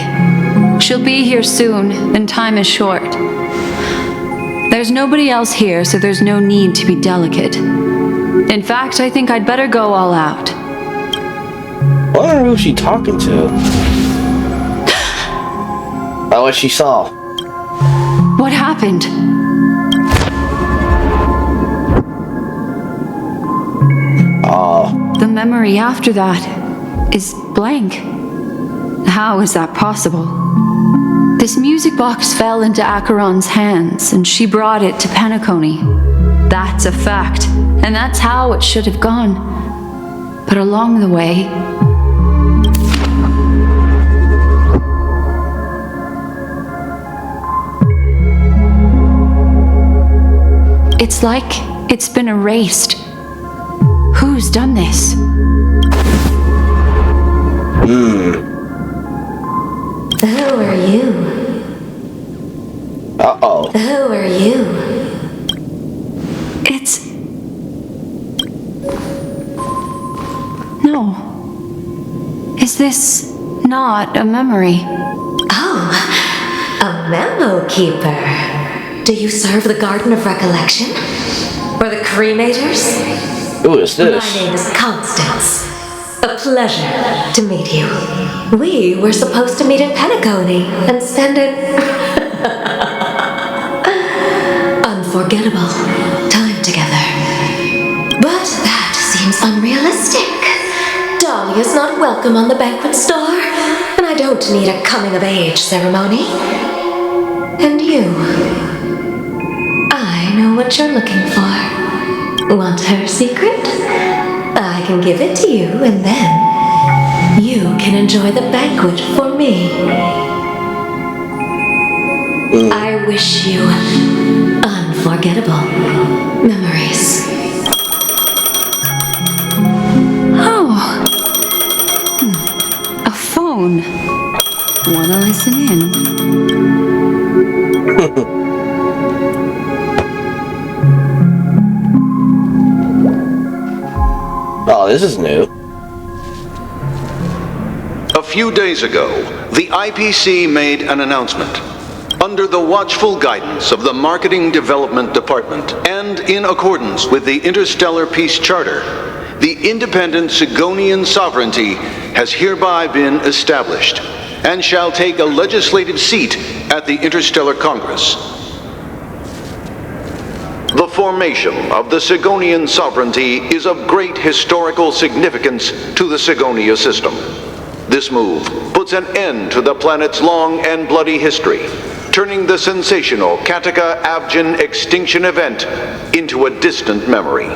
She'll be here soon, and time is short. There's nobody else here, so there's no need to be delicate. In fact, I think I'd better go all out. I wonder who she's talking to. Oh, what she saw. What happened? The memory after that is blank. How is that possible? This music box fell into Acheron's hands, and she brought it to Penacony. That's a fact, and that's how it should have gone. But along the way, it's like it's been erased. Who's done this? Who are you? Uh-oh. Who are you? It's... No. Is this not a memory? Oh, a memo keeper. Do you serve the Garden of Recollection? Or the Cremators? Who is this? My name is Constance. A pleasure to meet you. We were supposed to meet in Penacony and spend an unforgettable time together. But that seems unrealistic. Dolly is not welcome on the banquet store, and I don't need a coming-of-age ceremony. And you, I know what you're looking for. Want her secret? I can give it to you, and then you can enjoy the banquet for me. I wish you unforgettable memories. Oh. A phone. Wanna listen in? Oh, this is new. A few days ago, the IPC made an announcement. Under the watchful guidance of the Marketing Development Department, and in accordance with the Interstellar Peace Charter, the independent Sigonian sovereignty has hereby been established, and shall take a legislative seat at the Interstellar Congress. The formation of the Sigonian sovereignty is of great historical significance to the Sigonia system. This move puts an end to the planet's long and bloody history, turning the sensational Kataka-Abjin extinction event into a distant memory.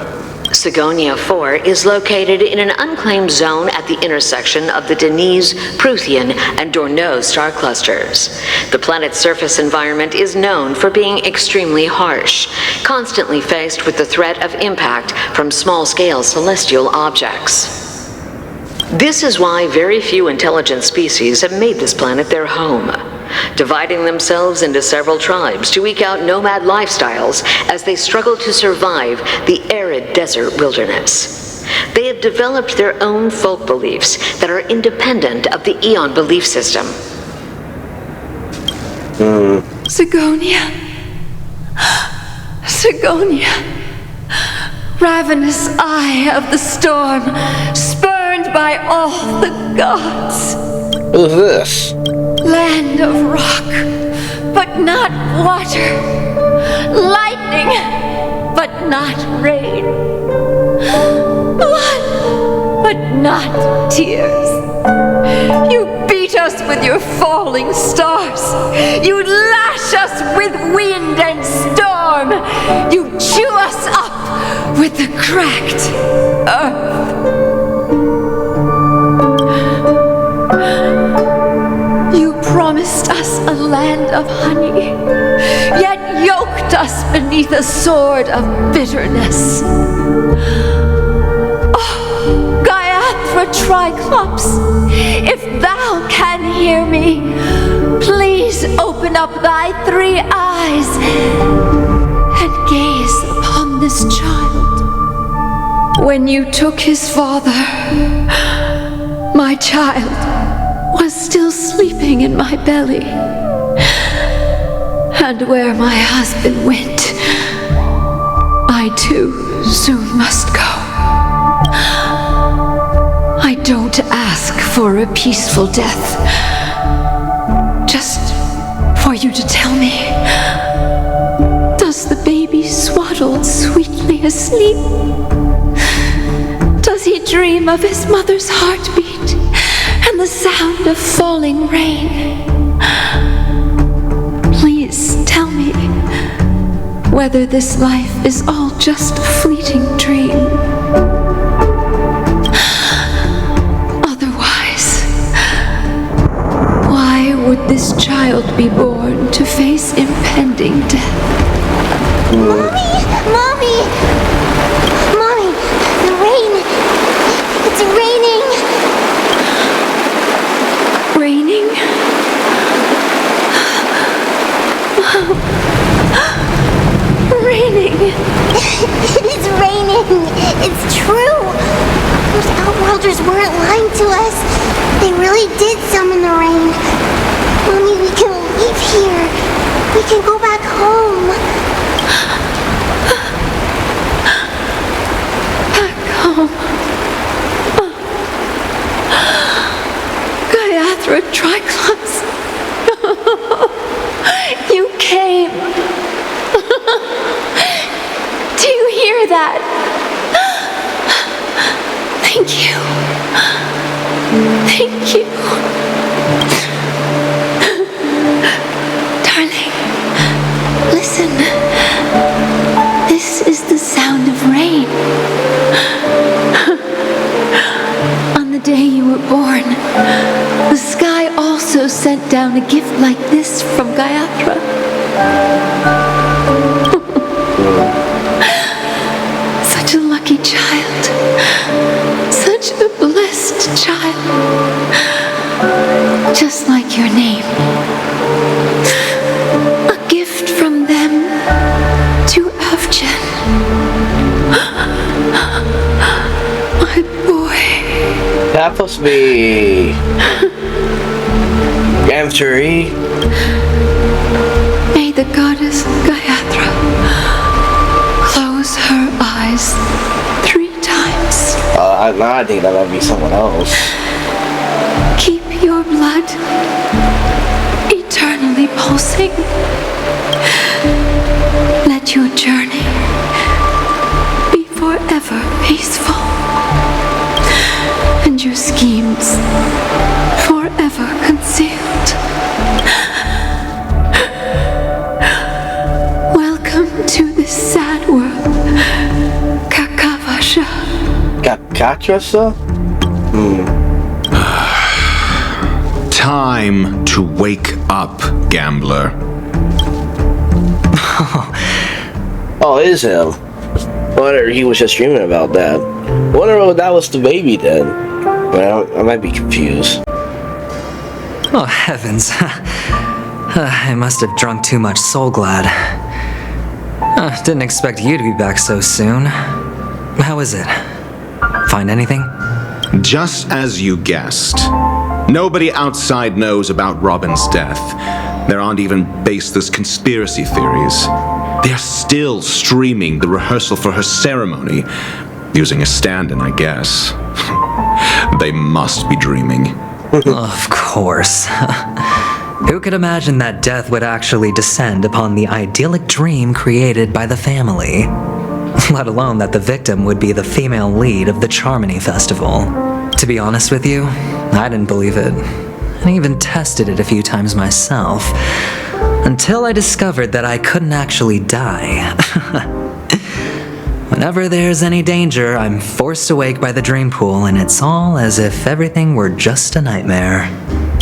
Sigonia 4 is located in an unclaimed zone at the intersection of the Denise, Prothean, and Dorneau star clusters. The planet's surface environment is known for being extremely harsh, constantly faced with the threat of impact from small-scale celestial objects. This is why very few intelligent species have made this planet their home, dividing themselves into several tribes to eke out nomad lifestyles as they struggle to survive the arid desert wilderness. They have developed their own folk beliefs that are independent of the Eon belief system. Sigonia. Sigonia. Ravenous eye of the storm, spurned by all the gods. Who's this? Land of rock, but not water. Lightning, but not rain. Blood, but not tears. You beat us with your falling stars. You lash us with wind and storm. You chew us up with the cracked earth. You promised us a land of honey, yet yoked us beneath a sword of bitterness. Oh, Gaiathra Triclops, if thou can hear me, please open up thy 3 eyes and gaze upon this child. When you took his father, my child was still sleeping in my belly. And where my husband went, I too soon must go. I don't ask for a peaceful death. Just for you to tell me, does the baby swaddle sweetly asleep? Does he dream of his mother's heartbeat and the sound of falling rain? Please tell me whether this life is all just a fleeting dream. Otherwise, why would this child be born to face impending death? Mommy! Mommy! Mommy! The rain! It's raining! Raining? Raining! It's raining! It's true! Those outworlders weren't lying to us. They really did summon the rain. Mommy, we can leave here. We can go back home. Back home. Gayatra Triclops. You came. Do you hear that? Thank you. Thank you. Darling, listen. This is the sound of rain. On the day you were born, the sky also sent down a gift like this from Gayatra. Such a lucky child. Such a blessed child. Just like your name. A gift from them to Avgen. My boy. That's supposed to be Aventurine. May the goddess Gayatra close her eyes 3 times. I think that might be someone else. Keep your blood eternally pulsing. Let your journey be forever peaceful. And your schemes forever concealed. Welcome to this sad world, Kakavasha. Kakavasha? Time to wake up, gambler. Oh, it is him. Wonder he was just dreaming about that. Wonder if that was the baby then. Well, I might be confused. Oh, heavens. I must have drunk too much Soul Glad. Didn't expect you to be back so soon. How is it? Find anything? Just as you guessed. Nobody outside knows about Robin's death. There aren't even baseless conspiracy theories. They're still streaming the rehearsal for her ceremony, using a stand-in, I guess. They must be dreaming. Of course. Who could imagine that death would actually descend upon the idyllic dream created by the family? Let alone that the victim would be the female lead of the Charmony Festival. To be honest with you, I didn't believe it. I even tested it a few times myself, until I discovered that I couldn't actually die. Whenever there's any danger, I'm forced awake by the dream pool, and it's all as if everything were just a nightmare.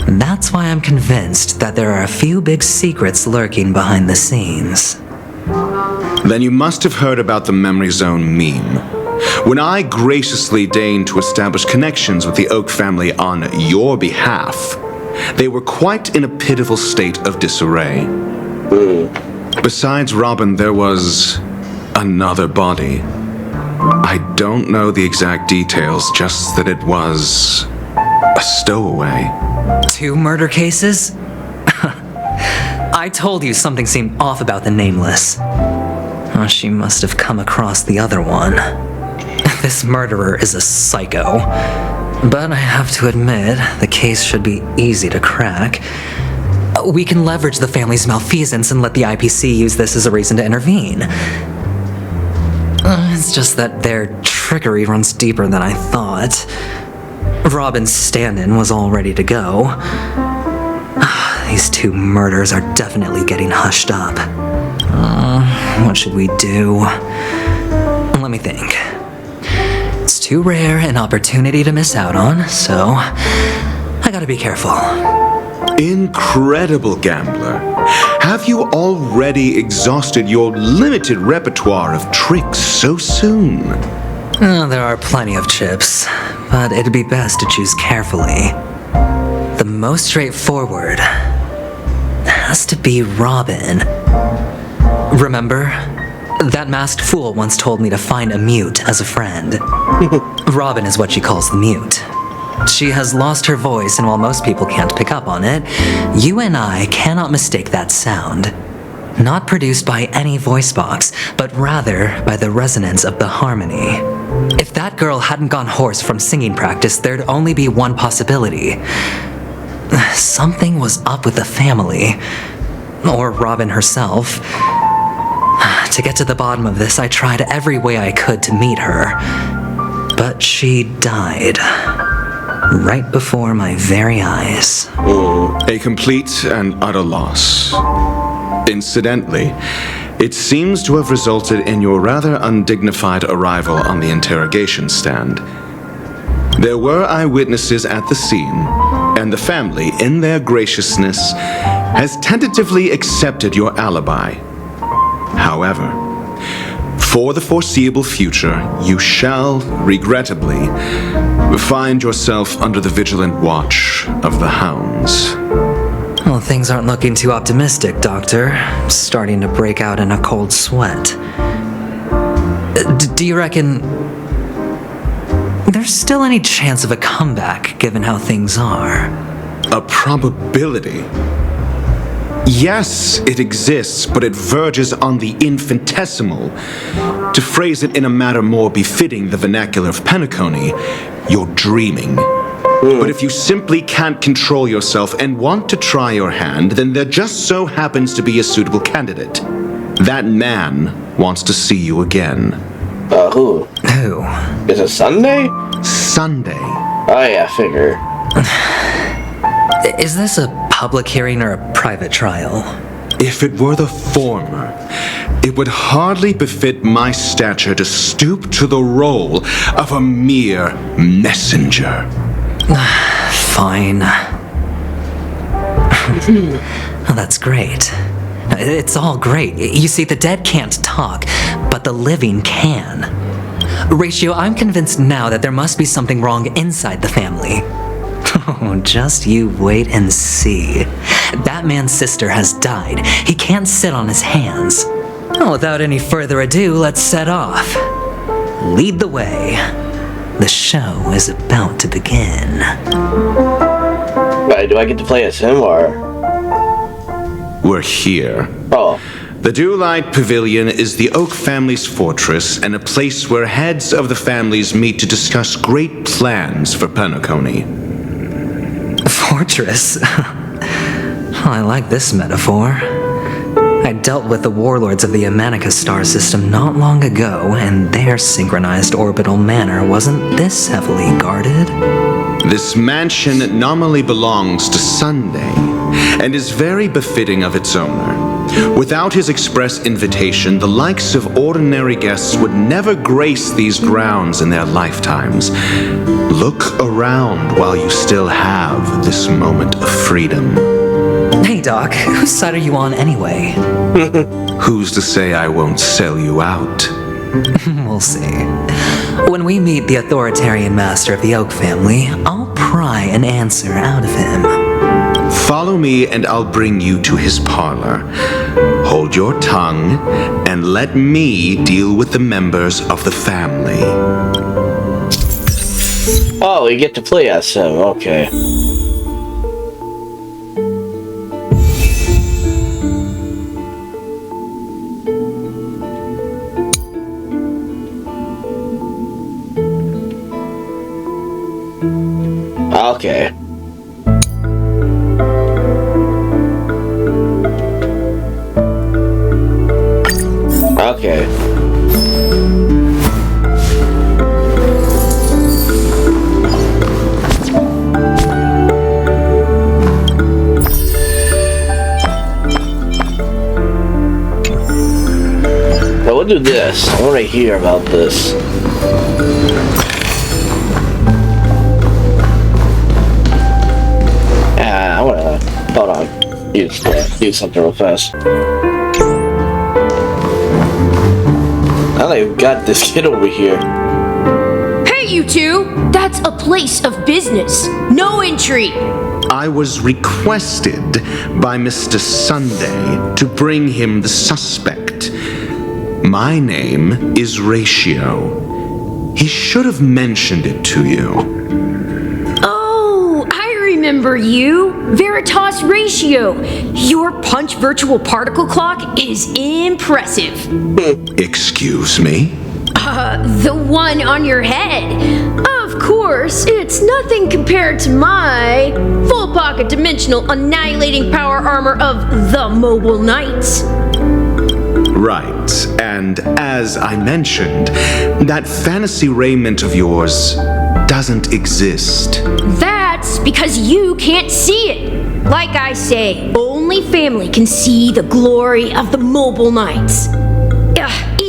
That's why I'm convinced that there are a few big secrets lurking behind the scenes. Then you must have heard about the Memory Zone meme. When I graciously deigned to establish connections with the Oak family on your behalf, they were quite in a pitiful state of disarray. Besides Robin, there was another body. I don't know the exact details, just that it was a stowaway. 2 murder cases? I told you something seemed off about the Nameless. Oh, she must have come across the other one. This murderer is a psycho. But I have to admit, the case should be easy to crack. We can leverage the family's malfeasance and let the IPC use this as a reason to intervene. It's just that their trickery runs deeper than I thought. Robin's stand-in was all ready to go. These 2 murders are definitely getting hushed up. What should we do? Let me think. It's too rare an opportunity to miss out on, so I gotta be careful. Incredible gambler. Have you already exhausted your limited repertoire of tricks so soon? There are plenty of chips, but it'd be best to choose carefully. The most straightforward has to be Robin. Remember? That masked fool once told me to find a mute as a friend. Robin is what she calls the mute. She has lost her voice, and while most people can't pick up on it, you and I cannot mistake that sound. Not produced by any voice box, but rather by the resonance of the harmony. If that girl hadn't gone hoarse from singing practice, there'd only be one possibility. Something was up with the family. Or Robin herself. To get to the bottom of this, I tried every way I could to meet her. But she died. Right before my very eyes. A complete and utter loss. Incidentally, it seems to have resulted in your rather undignified arrival on the interrogation stand. There were eyewitnesses at the scene, and the family, in their graciousness, has tentatively accepted your alibi. However, for the foreseeable future, you shall, regrettably, find yourself under the vigilant watch of the hounds. Well, things aren't looking too optimistic, Doctor. I'm starting to break out in a cold sweat. Do you reckon there's still any chance of a comeback, given how things are? A probability? Yes, it exists, but it verges on the infinitesimal. To phrase it in a manner more befitting the vernacular of Penacony, you're dreaming. But if you simply can't control yourself and want to try your hand, then there just so happens to be a suitable candidate. That man wants to see you again. Who? Who? Is it Sunday? Sunday. Oh yeah, I figure. Is this a public hearing or a private trial? If it were the former, it would hardly befit my stature to stoop to the role of a mere messenger. Fine. Oh, that's great. It's all great. You see, the dead can't talk, but the living can. Ratio, I'm convinced now that there must be something wrong inside the family. Oh, just you wait and see. That man's sister has died. He can't sit on his hands. Well, without any further ado, let's set off. Lead the way. The show is about to begin. Right, do I get to play as him or? We're here. Oh. The Dewlight Pavilion is the Oak family's fortress and a place where heads of the families meet to discuss great plans for Penacony. Fortress? I like this metaphor. I dealt with the warlords of the Amanica star system not long ago, and their synchronized orbital manor wasn't this heavily guarded. This mansion nominally belongs to Sunday, and is very befitting of its owner. Without his express invitation, the likes of ordinary guests would never grace these grounds in their lifetimes. Look around while you still have this moment of freedom. Hey, Doc, whose side are you on anyway? Who's to say I won't sell you out? We'll see. When we meet the authoritarian master of the Oak family, I'll pry an answer out of him. Follow me and I'll bring you to his parlor. hold your tongue and let me deal with the members of the family. Oh, you get to play as him. Okay. Okay. Okay. Now we'll do this. I want to hear about this. I want to hold on. Do something real fast. Now they've got this kid over here. Hey, you two! That's a place of business. No entry. I was requested by Mr. Sunday to bring him the suspect. My name is Ratio. He should have mentioned it to you. Oh, I remember you. Veritas Ratio. Your punch virtual particle clock is impressive. Excuse me? The one on your head. Of course, it's nothing compared to my full pocket dimensional annihilating power armor of the Mobile Knights. Right, and as I mentioned, that fantasy raiment of yours doesn't exist. That's because you can't see it. Like I say, only family can see the glory of the Mobile Knights.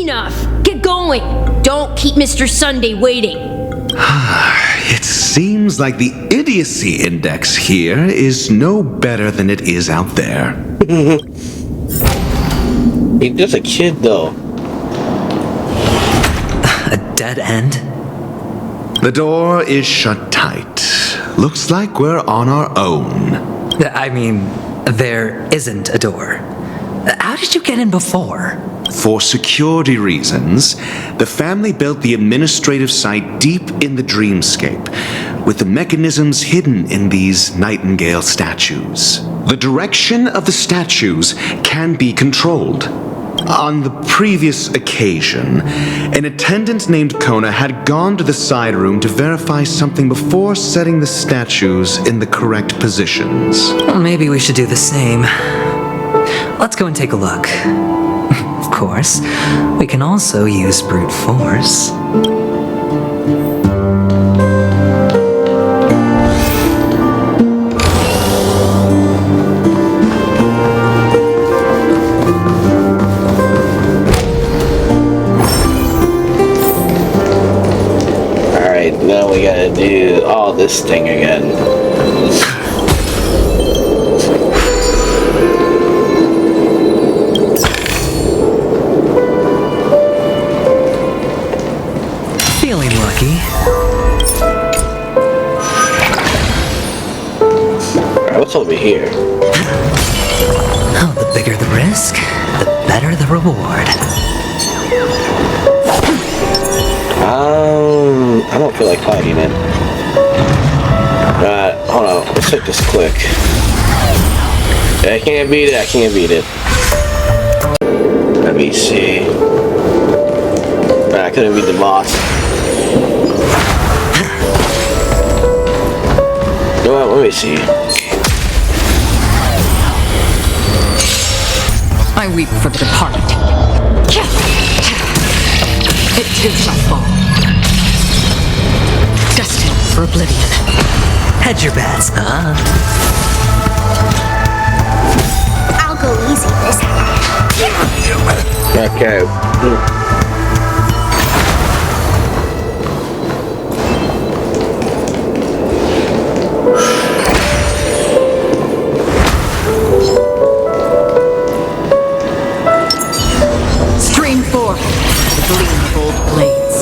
Enough. Get going. Don't keep Mr. Sunday waiting. It seems like the idiocy index here is no better than it is out there. He's just a kid, though. A dead end? The door is shut tight. Looks like we're on our own. I mean, there isn't a door. How did you get in before? For security reasons, the family built the administrative site deep in the dreamscape, with the mechanisms hidden in these nightingale statues. The direction of the statues can be controlled. On the previous occasion, an attendant named Kona had gone to the side room to verify something before setting the statues in the correct positions. Well, maybe we should do the same. Let's go and take a look. Of course, we can also use brute force. Alright, now we gotta do all this thing again. Alright, what's over here? Oh, the bigger the risk, the better the reward. I don't feel like fighting it. Hold on, let's take this quick. I can't beat it, I can't beat it. Let me see. I couldn't beat the boss. You know what, let me see. I weep for the departed. It too shall fall. Destined for oblivion. Hedge your bets, huh? I'll go easy this time. Okay. Stream forth the gleam of old blades.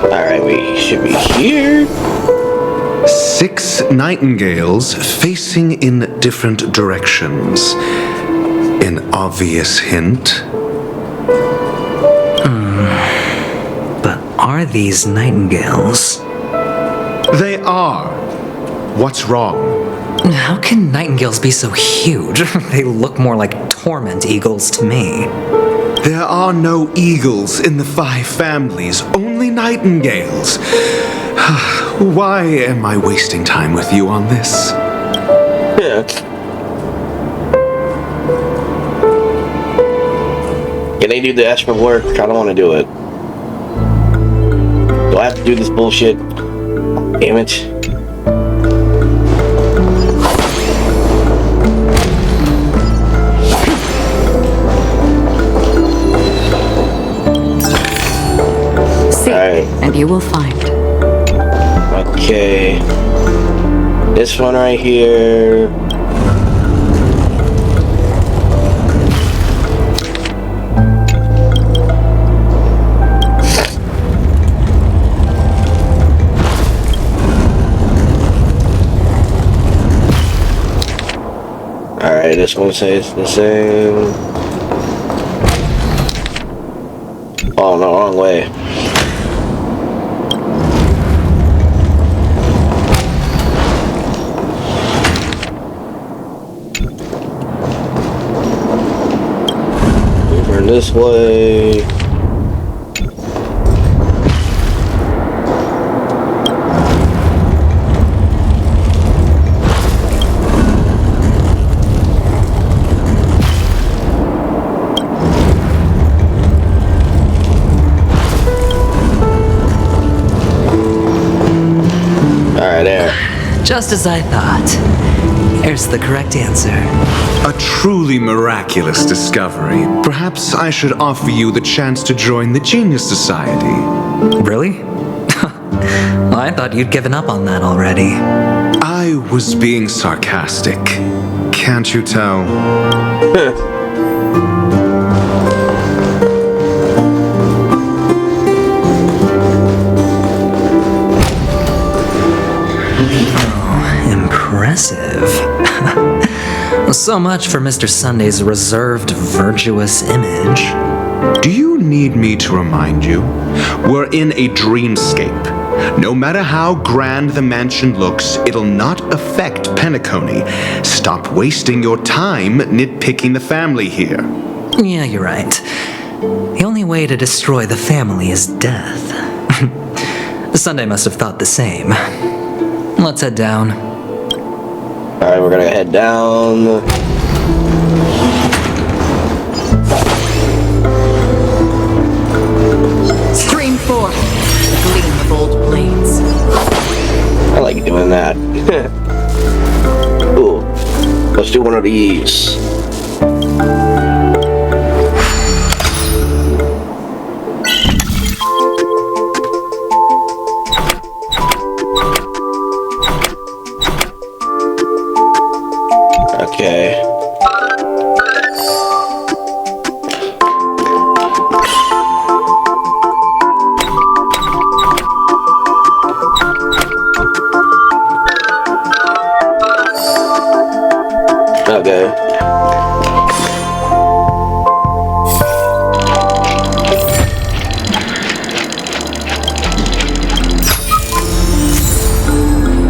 Alright, we should be here. 6 these nightingales facing in different directions. An obvious hint? But are these nightingales? They are. What's wrong? How can nightingales be so huge? They look more like torment eagles to me. There are no eagles in the 5 families, only nightingales. Why am I wasting time with you on this? Yeah. Can they do the extra work? I don't want to do it. Do I have to do this bullshit? Damn it. And you will find. Okay. This one right here. Alright, this one says the same. Oh no, wrong way. This way. Alright, there. Just as I thought. Here's the correct answer. A truly miraculous discovery. Perhaps I should offer you the chance to join the Genius Society. Really? Well, I thought you'd given up on that already. I was being sarcastic. Can't you tell? Impressive. So much for Mr. Sunday's reserved, virtuous image. Do you need me to remind you? We're in a dreamscape. No matter how grand the mansion looks, it'll not affect Penacony. Stop wasting your time nitpicking the family here. Yeah, you're right. The only way to destroy the family is death. Sunday must have thought the same. Let's head down. Alright, we're gonna head down. Stream forth the gleam of old blades. I like doing that. Ooh, let's do one of these. Okay. Okay.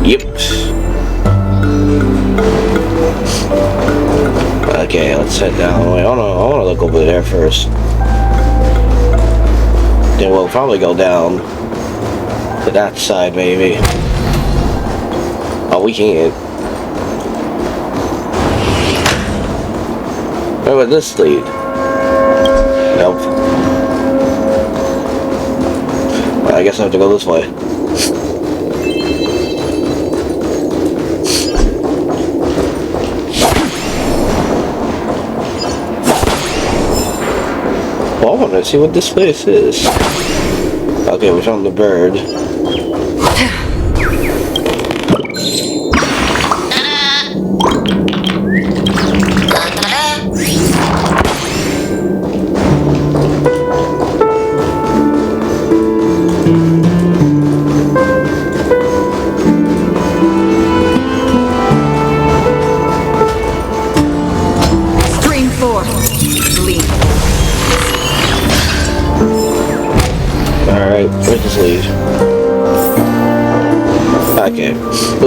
Yep. Okay, let's head down. Wait, I wanna look over there first. Then we'll probably go down to that side, maybe. Oh, we can't. Where would this lead? Nope. Well, I guess I have to go this way. Well, I want to see what this place is. Okay, we found the bird.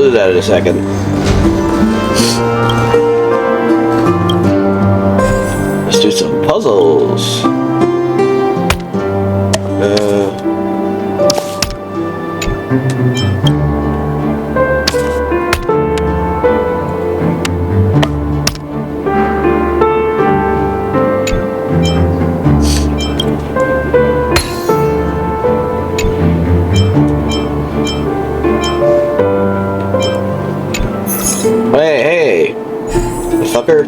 do that in a second. Let's do some puzzles. Hey, fucker.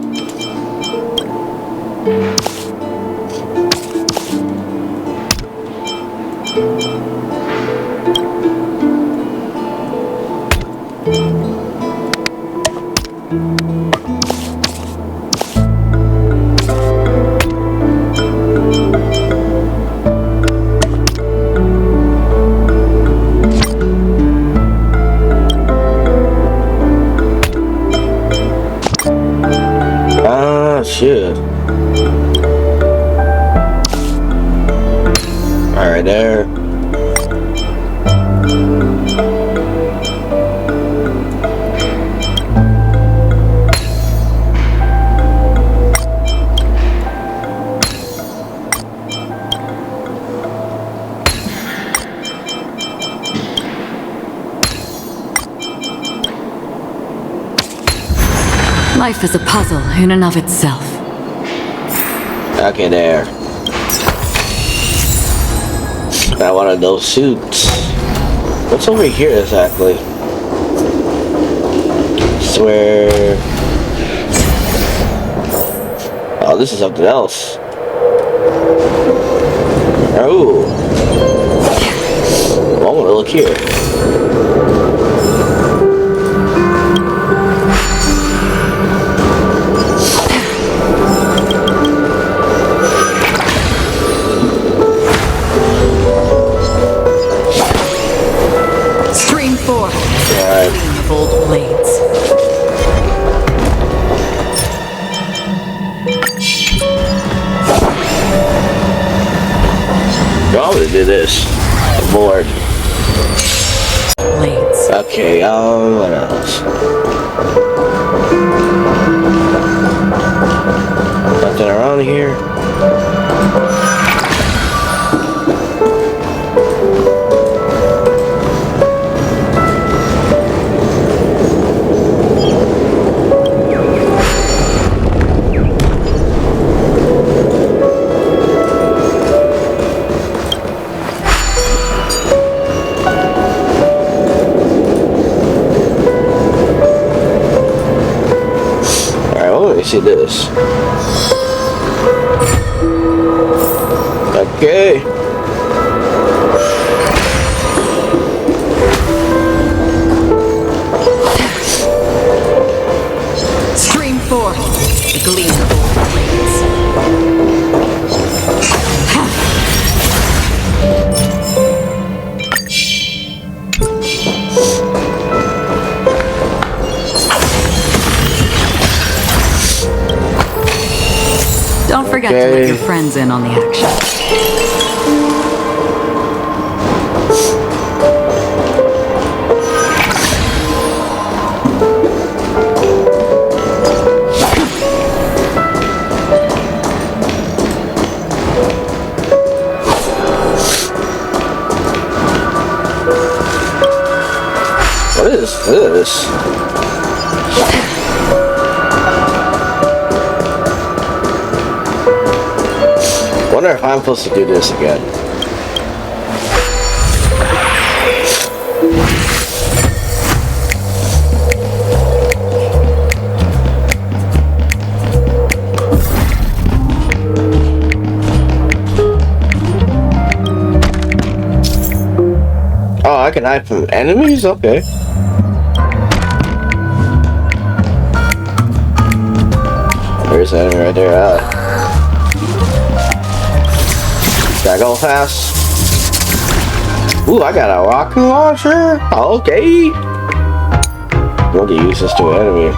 Shit. Alright, there. Life is a puzzle in and of itself. Okay, there. Got one of those suits. What's over here exactly? Swear. Oh, this is something else. Oh. I want to look here. Bold blades. I'm gonna do this. I'm bored. Blades. Okay, what else? Nothing around here. See this. Okay. Stream forth the gleam of old blades. Don't forget to let your friends in on the action. What is this? I wonder if I'm supposed to do this again. Oh, I can hide from enemies? Okay. There's an enemy right there. Gotta go fast. Ooh, I got a rocket launcher. Okay. I'm gonna use this to an enemy.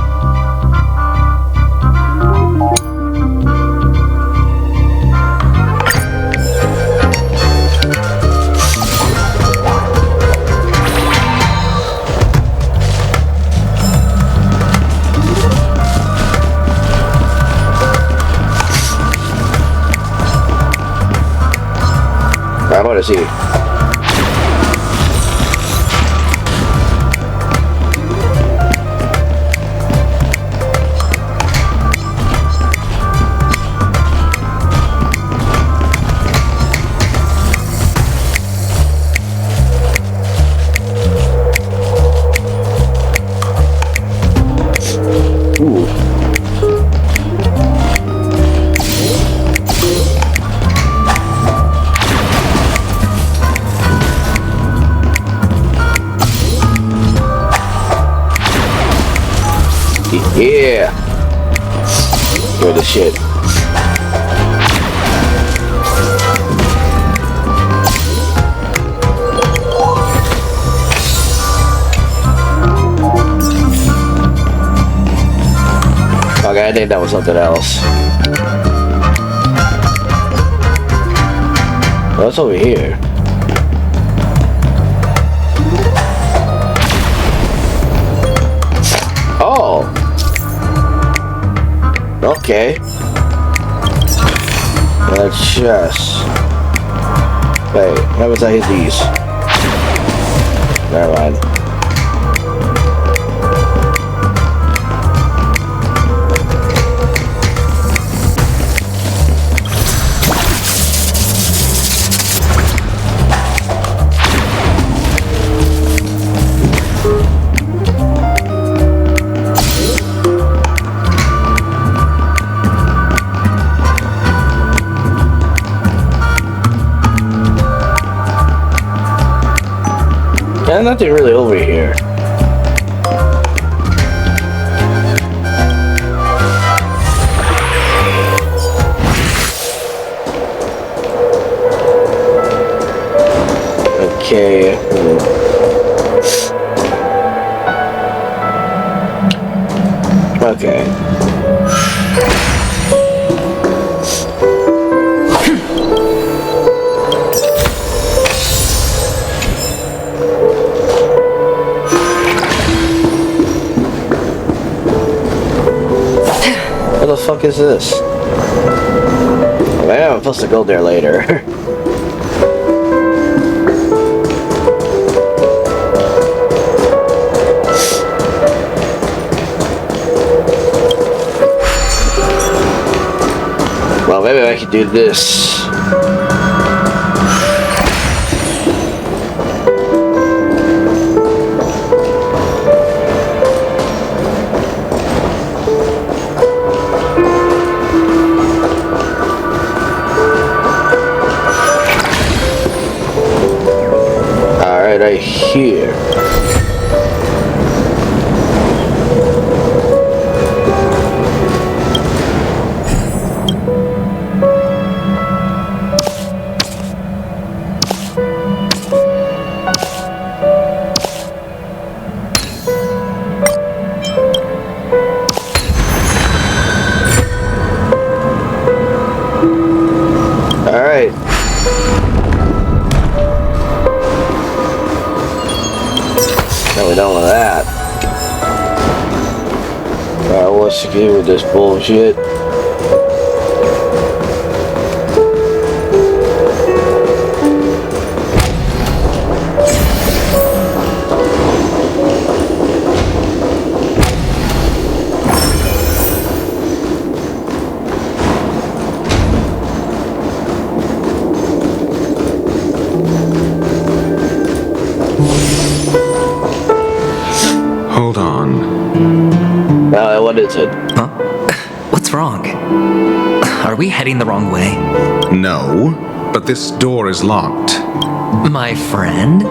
I want to see. Yeah. You're the shit. Okay, I think that was something else. What's over here? Oh. Okay. Let's just... Wait, how was I hit these? Never mind. Yeah, nothing really over here. Okay. Okay. What the fuck is this? Maybe I'm supposed to go there later. Well, maybe I could do this. Right here. All right. Now we're done with that. Alright, what's the game with this bullshit? Hold on. What is it? Huh? What's wrong? Are we heading the wrong way? No, but this door is locked. My friend?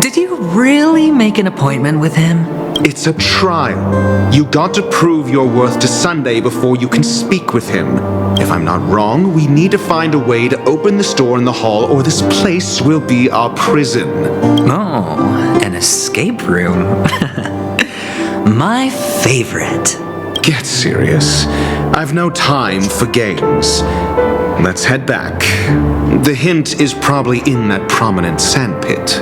Did you really make an appointment with him? It's a trial. You got to prove your worth to Sunday before you can speak with him. If I'm not wrong, we need to find a way to open this door in the hall or this place will be our prison. Oh, an escape room. My favorite. Get serious. I've no time for games. Let's head back. The hint is probably in that prominent sandpit.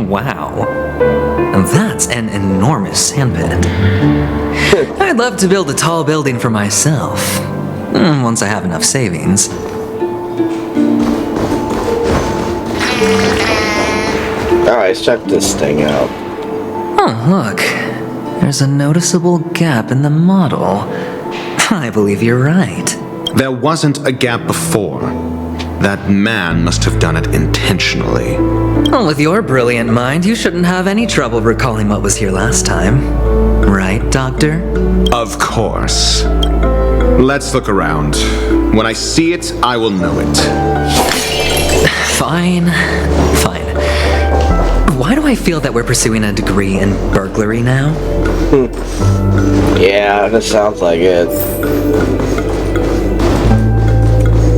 Wow. That's an enormous sandpit. I'd love to build a tall building for myself. Once I have enough savings. Alright, let's check this thing out. Oh, look. There's a noticeable gap in the model. I believe you're right. There wasn't a gap before. That man must have done it intentionally. Well, with your brilliant mind, you shouldn't have any trouble recalling what was here last time. Right, Doctor? Of course. Let's look around. When I see it, I will know it. Fine. Why do I feel that we're pursuing a degree in burglary now? Yeah, that sounds like it.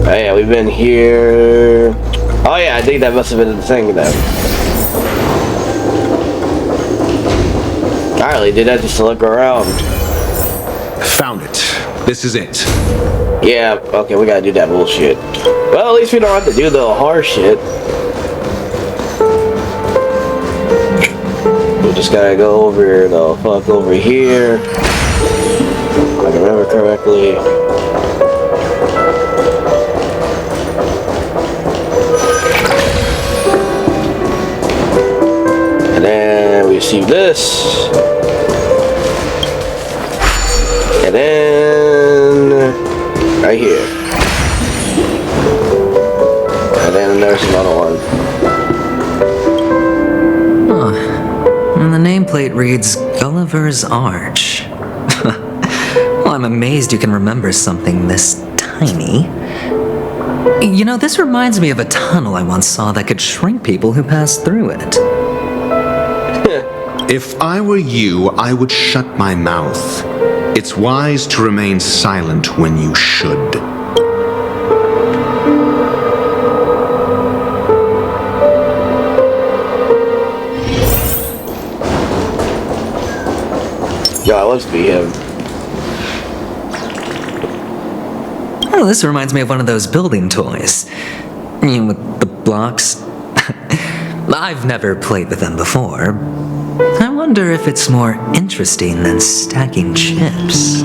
Oh yeah, we've been here. Oh yeah, I think that must have been the thing then. I really did that just to look around. Found it. This is it. Yeah, okay, we gotta do that bullshit. Well, at least we don't have to do the hard shit. We just gotta go over the fuck over here. If I can remember correctly. And then we receive this. And then right here. And then there's another one. And the nameplate reads Gulliver's Arch. Well, I'm amazed you can remember something this tiny. You know, this reminds me of a tunnel I once saw that could shrink people who passed through it. If I were you, I would shut my mouth. It's wise to remain silent when you should. Yeah, it looks to be him. Oh, this reminds me of one of those building toys. You know, with the blocks. I've never played with them before. I wonder if it's more interesting than stacking chips.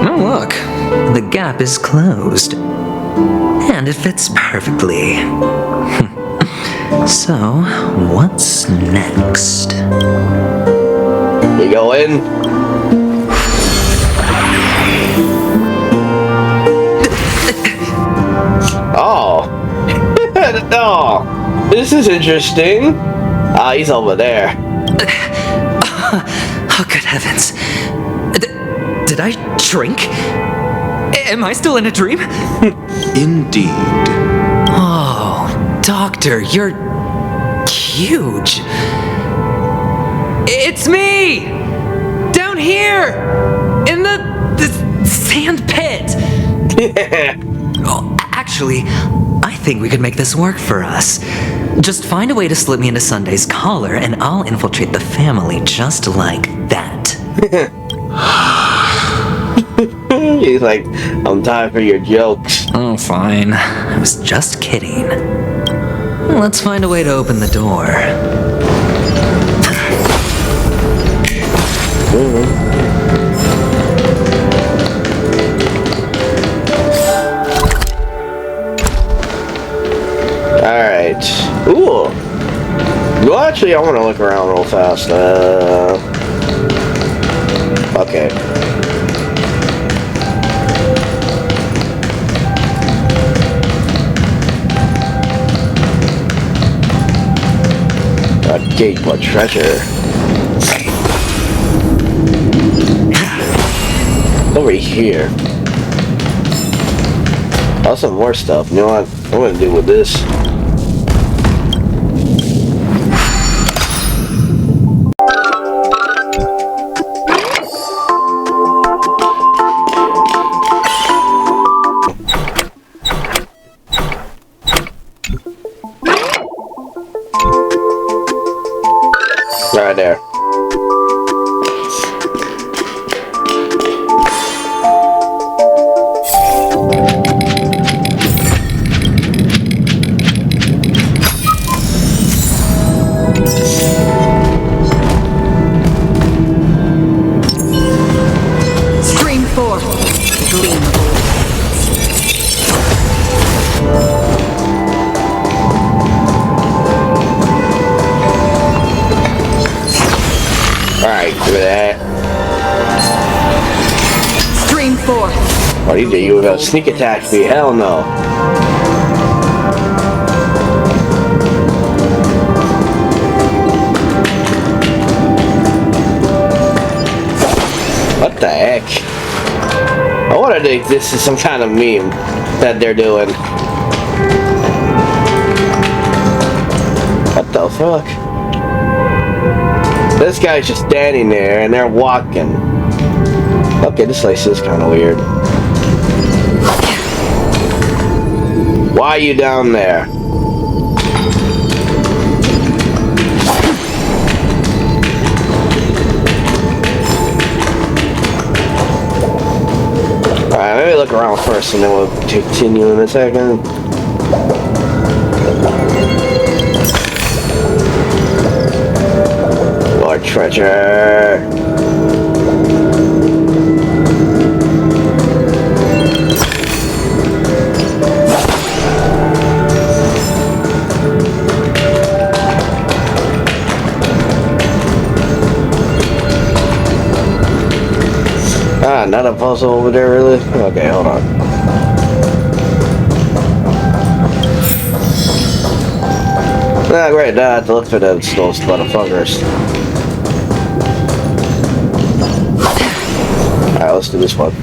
Oh, look. The gap is closed. And it fits perfectly. So, what's next? We go in. Oh. Oh. This is interesting. Ah, he's over there. Oh, good heavens. Did I shrink? Am I still in a dream? Indeed. Oh, Doctor, you're huge. It's me! Down here! In the sand pit! Oh, actually, I think we could make this work for us. Just find a way to slip me into Sunday's collar and I'll infiltrate the family just like that. He's like, I'm tired for your jokes. Oh, fine. I was just kidding. Let's find a way to open the door. Alright. Ooh. Well, actually, I want to look around real fast. Okay. A gate for treasure. Over here. Oh, some more stuff. You know what? I'm gonna do with this. Right there. forth. What do you do? You were gonna sneak attack me? Hell no. What the heck? I wonder if this is some kind of meme that they're doing. What the fuck? This guy's just standing there and they're walking. Okay, this place is kind of weird. Why are you down there? Alright, maybe look around first and then we'll continue in a second. More treasure. Another puzzle over there, really? Okay, hold on. Ah, great, now I have to look for those motherfuckers. Alright, let's do this one.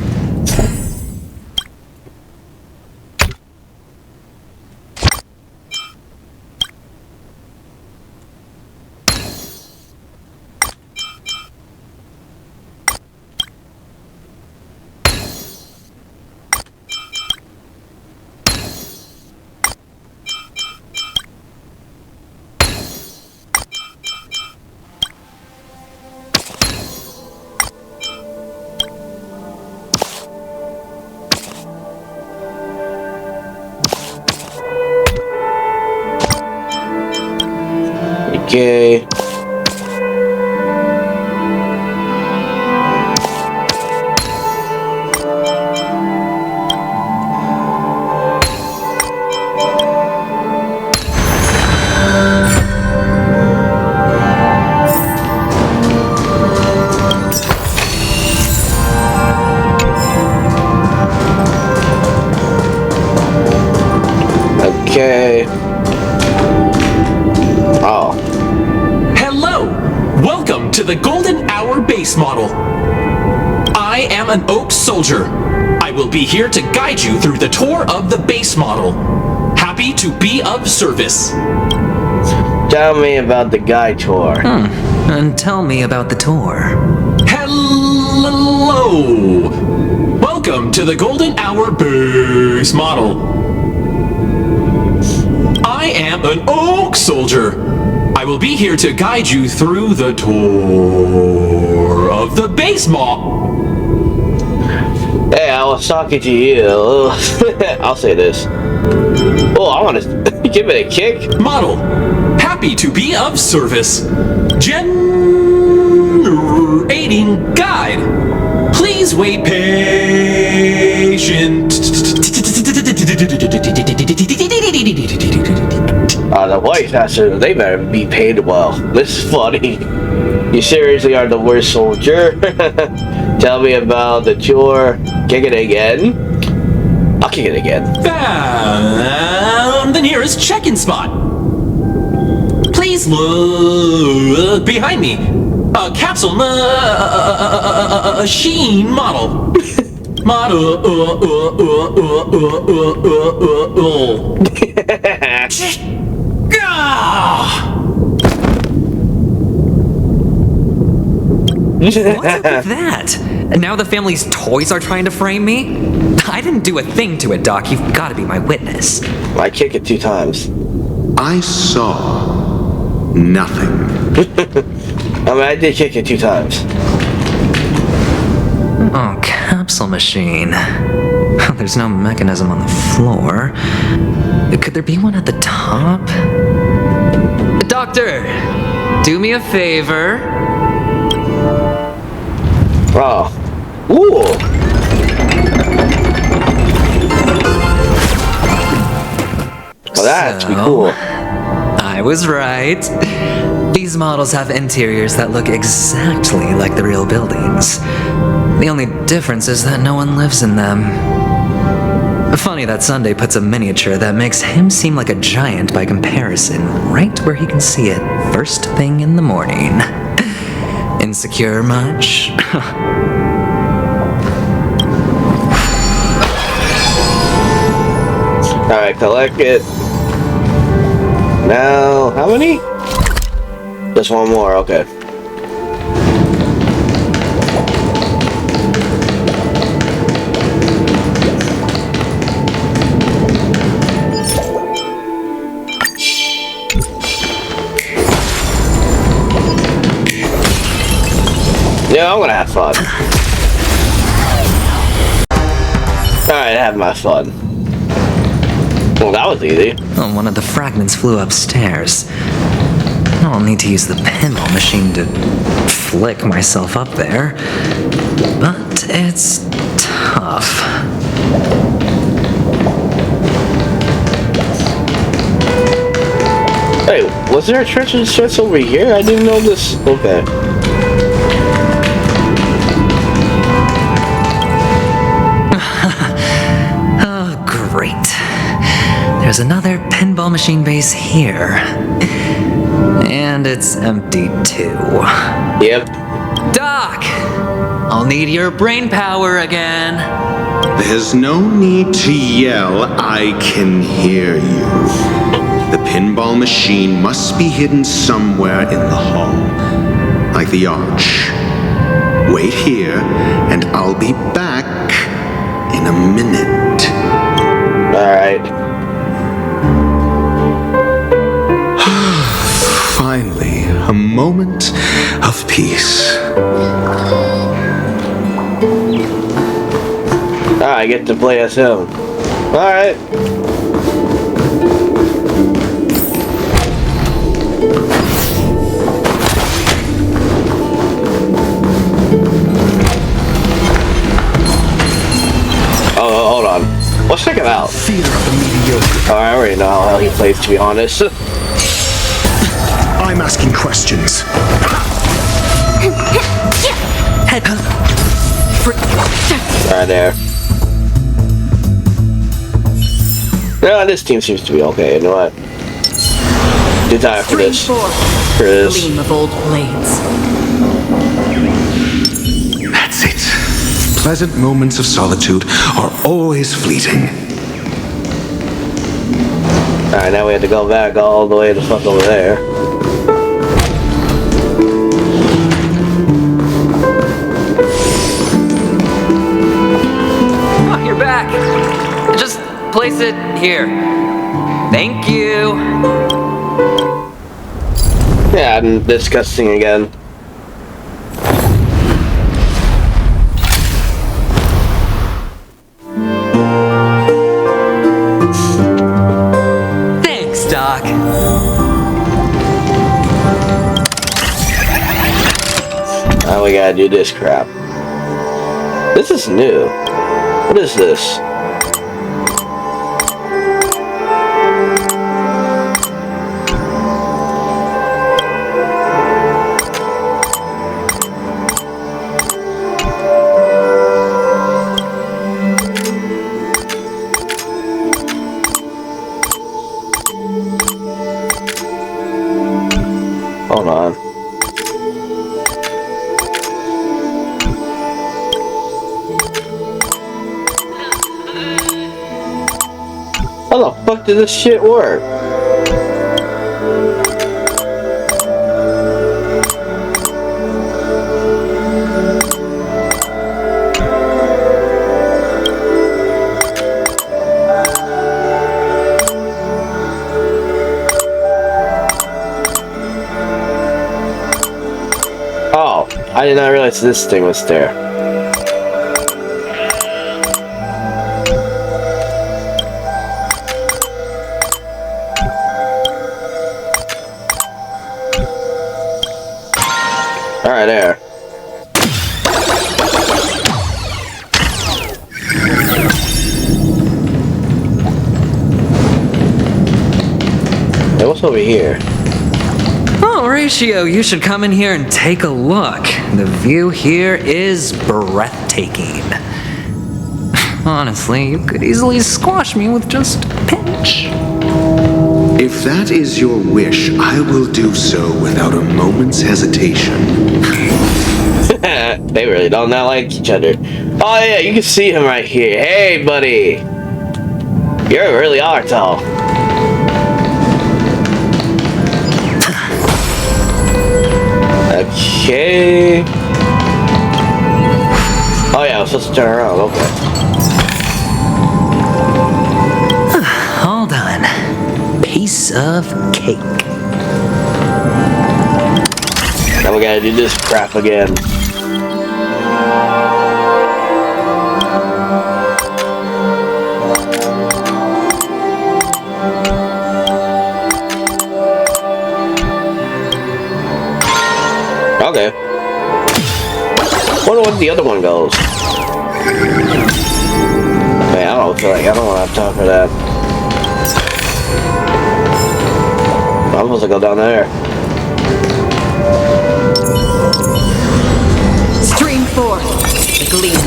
Okay. Okay. Oh. Hello! Welcome to the Golden Hour base model. I am an Oak Soldier. I will be here to guide you through the tour of the base model. Happy to be of service. Tell me about the guide tour. And tell me about the tour. Hello! Welcome to the Golden Hour base model. I am an Oak Soldier. I will be here to guide you through the tour of the base model. Hey, I was talking to you. I'll say this. Oh, I want to give it a kick. Model. Happy to be of service. Generating guide. Please wait patient. The voice actors, they better be paid well. This is funny. You seriously are the worst soldier? Tell me about the tour. Kick it again. I'll kick it again. Found the nearest check-in spot. Please look behind me. A capsule machine model. Model. What's up with that? And now the family's toys are trying to frame me? I didn't do a thing to it, Doc. You've got to be my witness. I kick it 2 times. I saw nothing. I mean, I did kick it 2 times. Oh, capsule machine. There's no mechanism on the floor. Could there be one at the top? Doctor, do me a favor. Oh. Ooh. Well, that's pretty cool. I was right. These models have interiors that look exactly like the real buildings. The only difference is that no one lives in them. Funny that Sunday puts a miniature that makes him seem like a giant by comparison right where he can see it first thing in the morning. Insecure much? Alright, collect it. Now, how many? Just one more, okay. Yeah, I'm gonna have fun. Alright, have my fun. Well, that was easy. Oh, one of the fragments flew upstairs. I'll need to use the pinball machine to flick myself up there. But it's tough. Hey, was there a treasure chest over here? I didn't know this. Okay. Oh, great. There's another pinball machine base here. And it's empty too. Yep. Doc! I'll need your brain power again. There's no need to yell, I can hear you. The pinball machine must be hidden somewhere in the hall, like the arch. Wait here, and I'll be back in a minute. Alright. Finally, a moment of peace. I get to play as him. Alright. Oh, hold on. Let's check it out. Fear of the mediocre. Oh, I already know how he plays, to be honest. I'm asking questions. Right there. Yeah, this team seems to be okay. You know what? Good time for this. For this. Gleam of old blades. That's it. Pleasant moments of solitude are always fleeting. Alright, now we have to go back all the way the fuck over there. Oh, you're back. Just place it here. Thank you. Yeah, I'm disgusting again. Thanks, Doc. Now we gotta do this crap. This is new. What is this? Hold on. How the fuck did this shit work? Oh, I did not realize this thing was there. Alright, there. Hey, what's over here? Oh, Ratio, you should come in here and take a look. The view here is breathtaking. taking. Honestly, you could easily squash me with just a pinch. If that is your wish, I will do so without a moment's hesitation. They really don't not like each other. Oh yeah, you can see him right here. Hey, buddy. You really are tall. Okay. Oh yeah, I was supposed to turn around. Okay. All done. Piece of cake. Now we gotta do this crap again. Okay. Wonder what the other one goes. Man, I don't feel like I don't have time for that. I'm supposed to go down there. Stream forth, the gleam.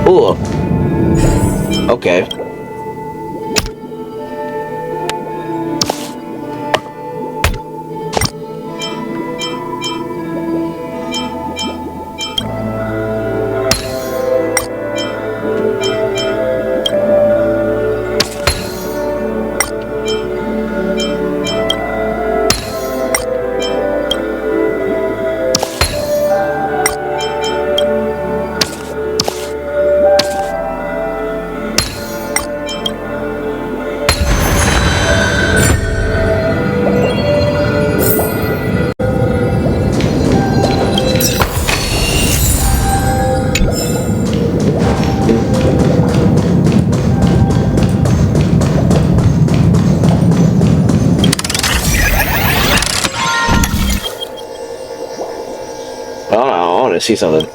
Ooh. Okay. I want to see something.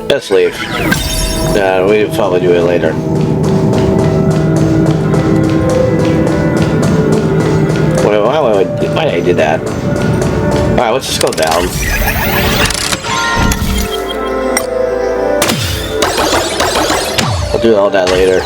Let's leave. We'll probably do it later. Why did I do that? Alright, let's just go down. I'll do all that later.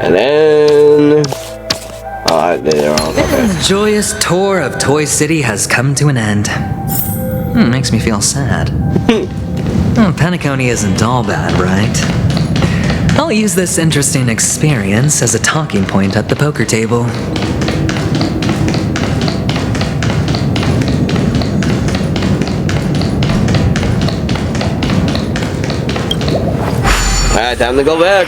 And then... they're all okay. The joyous tour of Toy City has come to an end. Makes me feel sad. Penacony isn't all bad, right? I'll use this interesting experience as a talking point at the poker table. Alright, time to go back.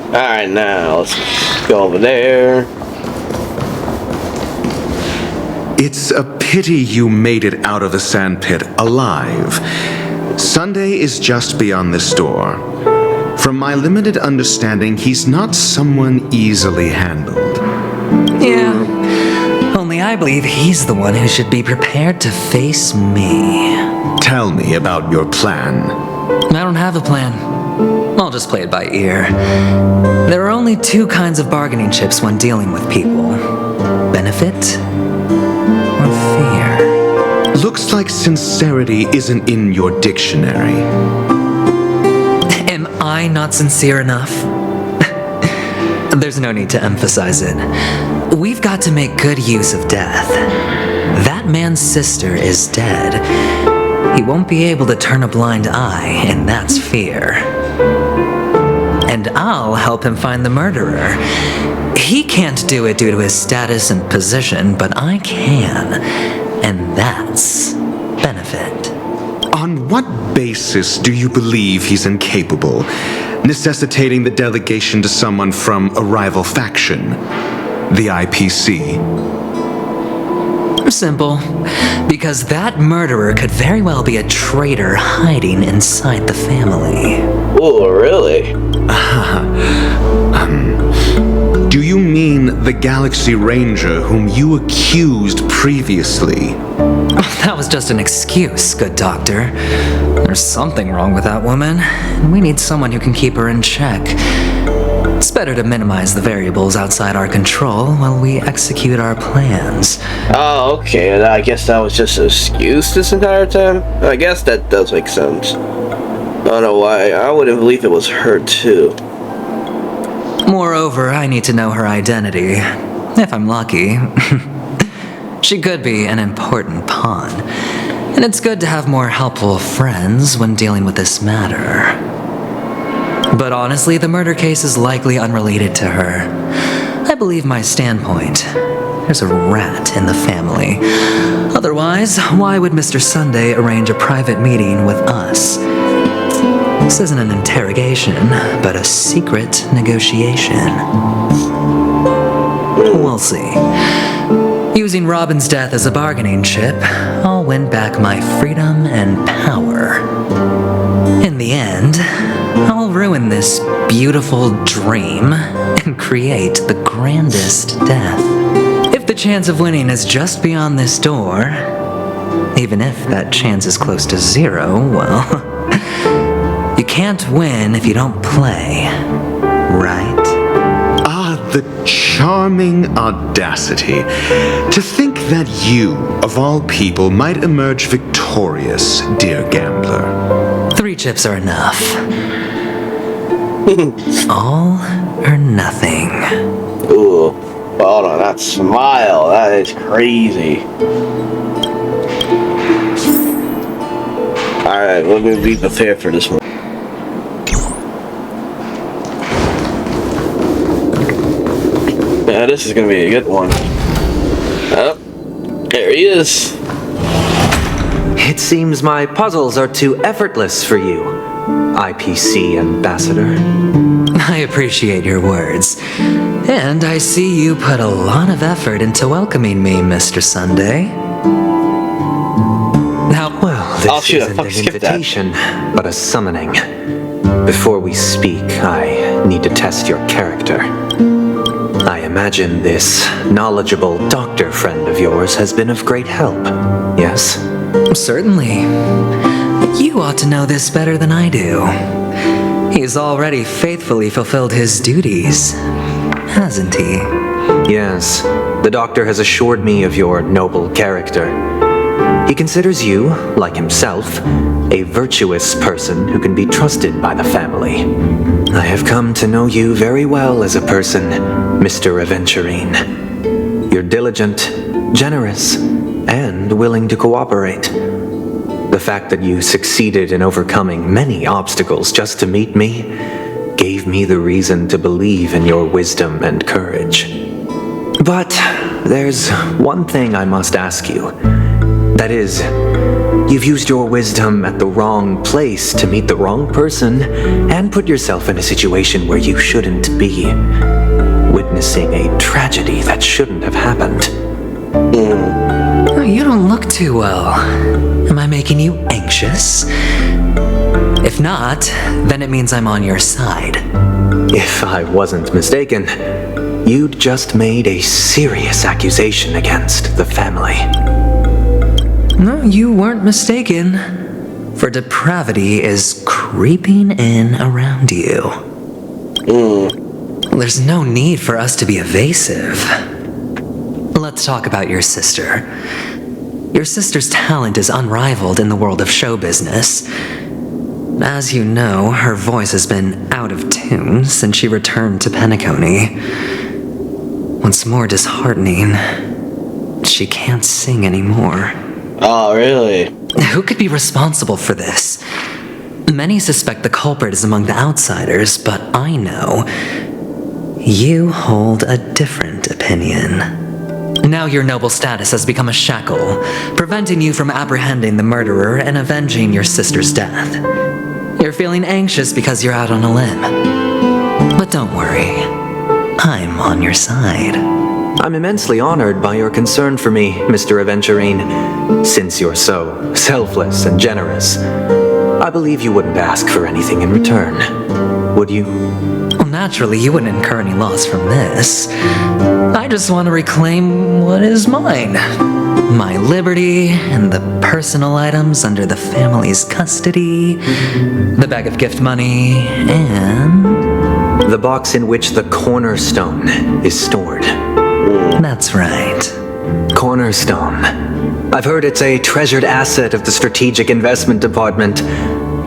Alright, now let's go over there. It's a pity you made it out of the sandpit alive. Sunday is just beyond this door. From my limited understanding, he's not someone easily handled. Yeah. Only I believe he's the one who should be prepared to face me. Tell me about your plan. I don't have a plan. I'll just play it by ear. There are only two kinds of bargaining chips when dealing with people. Benefit or fear. Looks like sincerity isn't in your dictionary. Am I not sincere enough? There's no need to emphasize it. We've got to make good use of death. That man's sister is dead. He won't be able to turn a blind eye, and that's fear. And I'll help him find the murderer. He can't do it due to his status and position, but I can. And that's benefit. On what basis do you believe he's incapable, necessitating the delegation to someone from a rival faction, the IPC? Simple. Because that murderer could very well be a traitor hiding inside the family. Oh, really? Do you mean the Galaxy Ranger whom you accused previously? That was just an excuse, good doctor. There's something wrong with that woman, and we need someone who can keep her in check. It's better to minimize the variables outside our control while we execute our plans. Oh, okay. I guess that was just an excuse this entire time? I guess that does make sense. I don't know why. I wouldn't believe it was her, too. Moreover, I need to know her identity. If I'm lucky. She could be an important pawn. And it's good to have more helpful friends when dealing with this matter. But honestly, the murder case is likely unrelated to her. I believe my standpoint. There's a rat in the family. Otherwise, why would Mr. Sunday arrange a private meeting with us? This isn't an interrogation, but a secret negotiation. We'll see. Using Robin's death as a bargaining chip, I'll win back my freedom and power. In the end, I'll ruin this beautiful dream and create the grandest death. If the chance of winning is just beyond this door, even if that chance is close to zero, well, you can't win if you don't play, right? Ah, the charming audacity. To think that you, of all people, might emerge victorious, dear gambler. 3 chips are enough. All or nothing. Ooh, hold on, that smile, that is crazy. Alright, let me be prepared for this one. Yeah, this is gonna be a good one. Oh, there he is. It seems my puzzles are too effortless for you, IPC Ambassador. I appreciate your words. And I see you put a lot of effort into welcoming me, Mr. Sunday. Now, well, this isn't an invitation, but a summoning. Before we speak, I need to test your character. I imagine this knowledgeable doctor friend of yours has been of great help, yes? Certainly. You ought to know this better than I do. He's already faithfully fulfilled his duties, hasn't he? Yes, the doctor has assured me of your noble character. He considers you, like himself, a virtuous person who can be trusted by the family. I have come to know you very well as a person, Mr. Aventurine. You're diligent, generous, and willing to cooperate. The fact that you succeeded in overcoming many obstacles just to meet me gave me the reason to believe in your wisdom and courage. But there's one thing I must ask you. That is, you've used your wisdom at the wrong place to meet the wrong person and put yourself in a situation where you shouldn't be, witnessing a tragedy that shouldn't have happened. You don't look too well. Am I making you anxious? If not, then it means I'm on your side. If I wasn't mistaken, you'd just made a serious accusation against the family. No, you weren't mistaken. For depravity is creeping in around you. There's no need for us to be evasive. Let's talk about your sister. Your sister's talent is unrivaled in the world of show business. As you know, her voice has been out of tune tune since she returned to Penacony. What's more disheartening, she can't sing anymore. Oh, really? Who could be responsible for this? Many suspect the culprit is among the outsiders, but I know you hold a different opinion. Now your noble status has become a shackle, preventing you from apprehending the murderer and avenging your sister's death. You're feeling anxious because you're out on a limb. But don't worry, I'm on your side. I'm immensely honored by your concern for me, Mr. Aventurine. Since you're so selfless and generous, I believe you wouldn't ask for anything in return, would you? Well, naturally, you wouldn't incur any loss from this. I just want to reclaim what is mine. My liberty and the personal items under the family's custody, the bag of gift money, and... the box in which the cornerstone is stored. That's right. Cornerstone. I've heard it's a treasured asset of the Strategic Investment Department.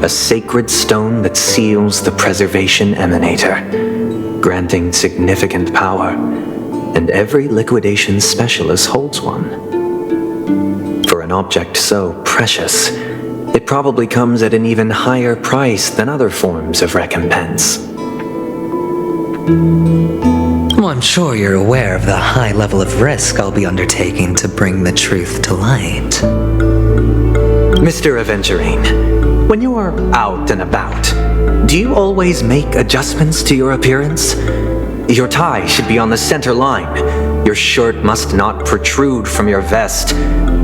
A sacred stone that seals the Preservation Emanator, granting significant power, and every liquidation specialist holds one. For an object so precious, it probably comes at an even higher price than other forms of recompense. Well, I'm sure you're aware of the high level of risk I'll be undertaking to bring the truth to light. Mr. Aventurine, when you are out and about, do you always make adjustments to your appearance? Your tie should be on the center line. Your shirt must not protrude from your vest.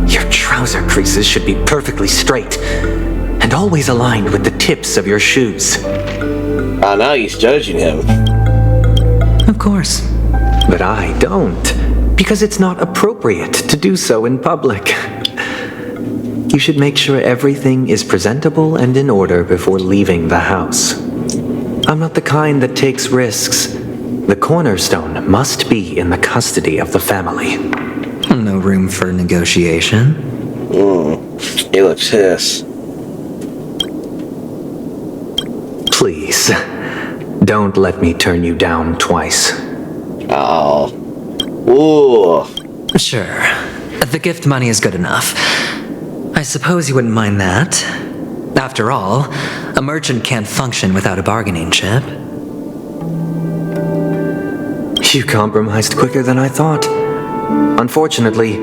Your trouser creases should be perfectly straight and always aligned with the tips of your shoes. Ah, now he's judging him. Of course. But I don't, because it's not appropriate to do so in public. You should make sure everything is presentable and in order before leaving the house. I'm not the kind that takes risks. The cornerstone must be in the custody of the family. No room for negotiation. He looks hiss. Please, don't let me turn you down twice. Oh. Ooh. Sure. The gift money is good enough. I suppose you wouldn't mind that. After all, a merchant can't function without a bargaining chip. You compromised quicker than I thought. Unfortunately,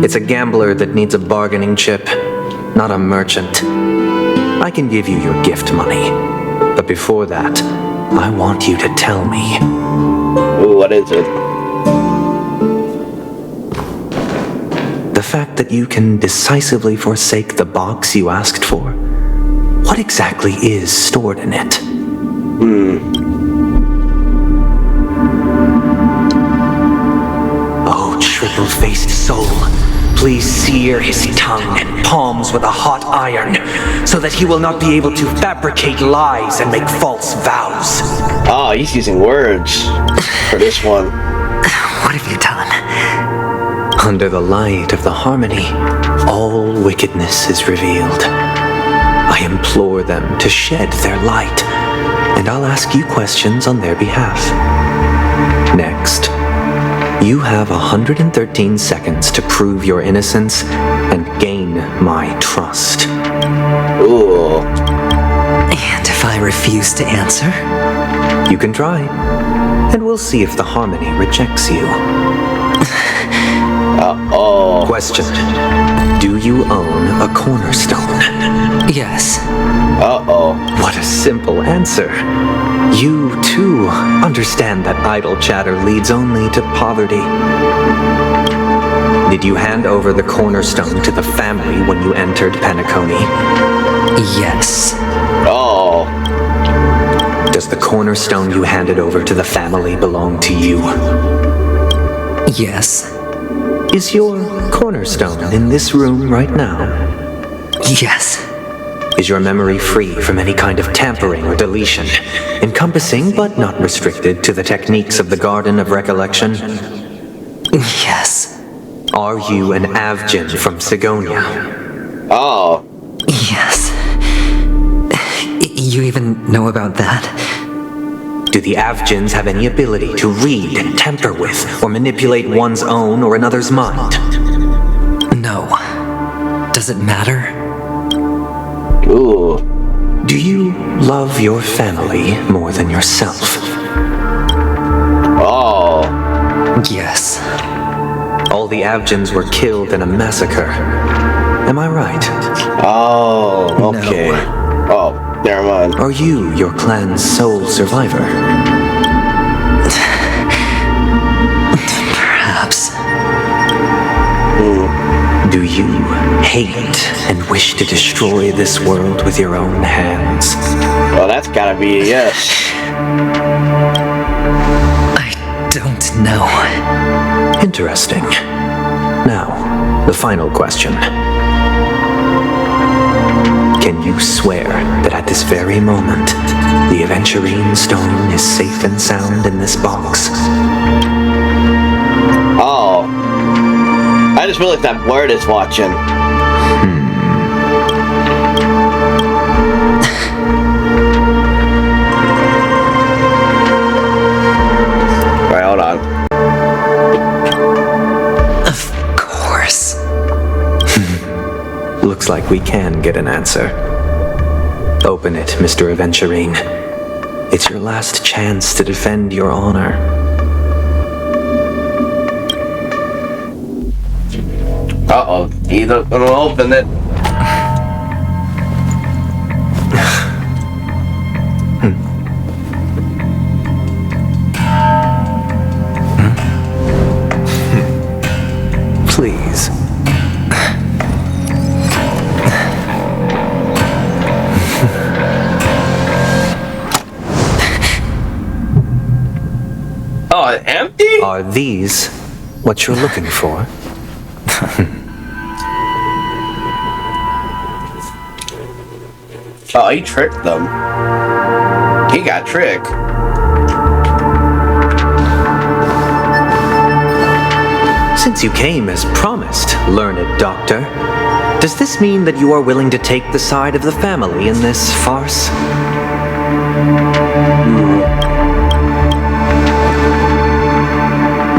it's a gambler that needs a bargaining chip, not a merchant. I can give you your gift money, but before that, I want you to tell me. Ooh, what is it? The fact that you can decisively forsake the box you asked for. What exactly is stored in it? Oh, triple-faced soul, please sear his tongue and palms with a hot iron, so that he will not be able to fabricate lies and make false vows. Oh, he's using words for this one. What have you done? Under the light of the harmony, all wickedness is revealed. I implore them to shed their light, and I'll ask you questions on their behalf. Next, you have 113 seconds to prove your innocence and gain my trust. Ooh. And if I refuse to answer? You can try, and we'll see if the harmony rejects you. Uh-oh. Question. Do you own a cornerstone? Yes. Uh-oh. What a simple answer. You, too, understand that idle chatter leads only to poverty. Did you hand over the cornerstone to the family when you entered Penacony? Yes. Oh. Does the cornerstone you handed over to the family belong to you? Yes. Is your cornerstone in this room right now? Yes. Is your memory free from any kind of tampering or deletion, encompassing but not restricted to the techniques of the Garden of Recollection? Yes. Are you an Avgin from Sigonia? Oh. Yes. You even know about that? Do the Avgens have any ability to read, tamper with, or manipulate one's own or another's mind? No. Does it matter? Ooh. Do you love your family more than yourself? Oh. Yes. All the Avgens were killed in a massacre. Am I right? Oh, okay. No. Oh, never mind. Are you your clan's sole survivor? Perhaps. Do you hate and wish to destroy this world with your own hands? Well, that's gotta be a yes. I don't know. Interesting. Now, the final question. Can you swear that at this very moment, the Aventurine stone is safe and sound in this box? Oh. I just feel like that word is watching. Right, hold on. Of course. Looks like we can get an answer. Open it, Mr. Aventurine. It's your last chance to defend your honor. Uh-oh, he's gonna open it. Please. Oh, empty? Are these what you're looking for? Oh, he tricked them. He got tricked. Since you came as promised, learned doctor, does this mean that you are willing to take the side of the family in this farce?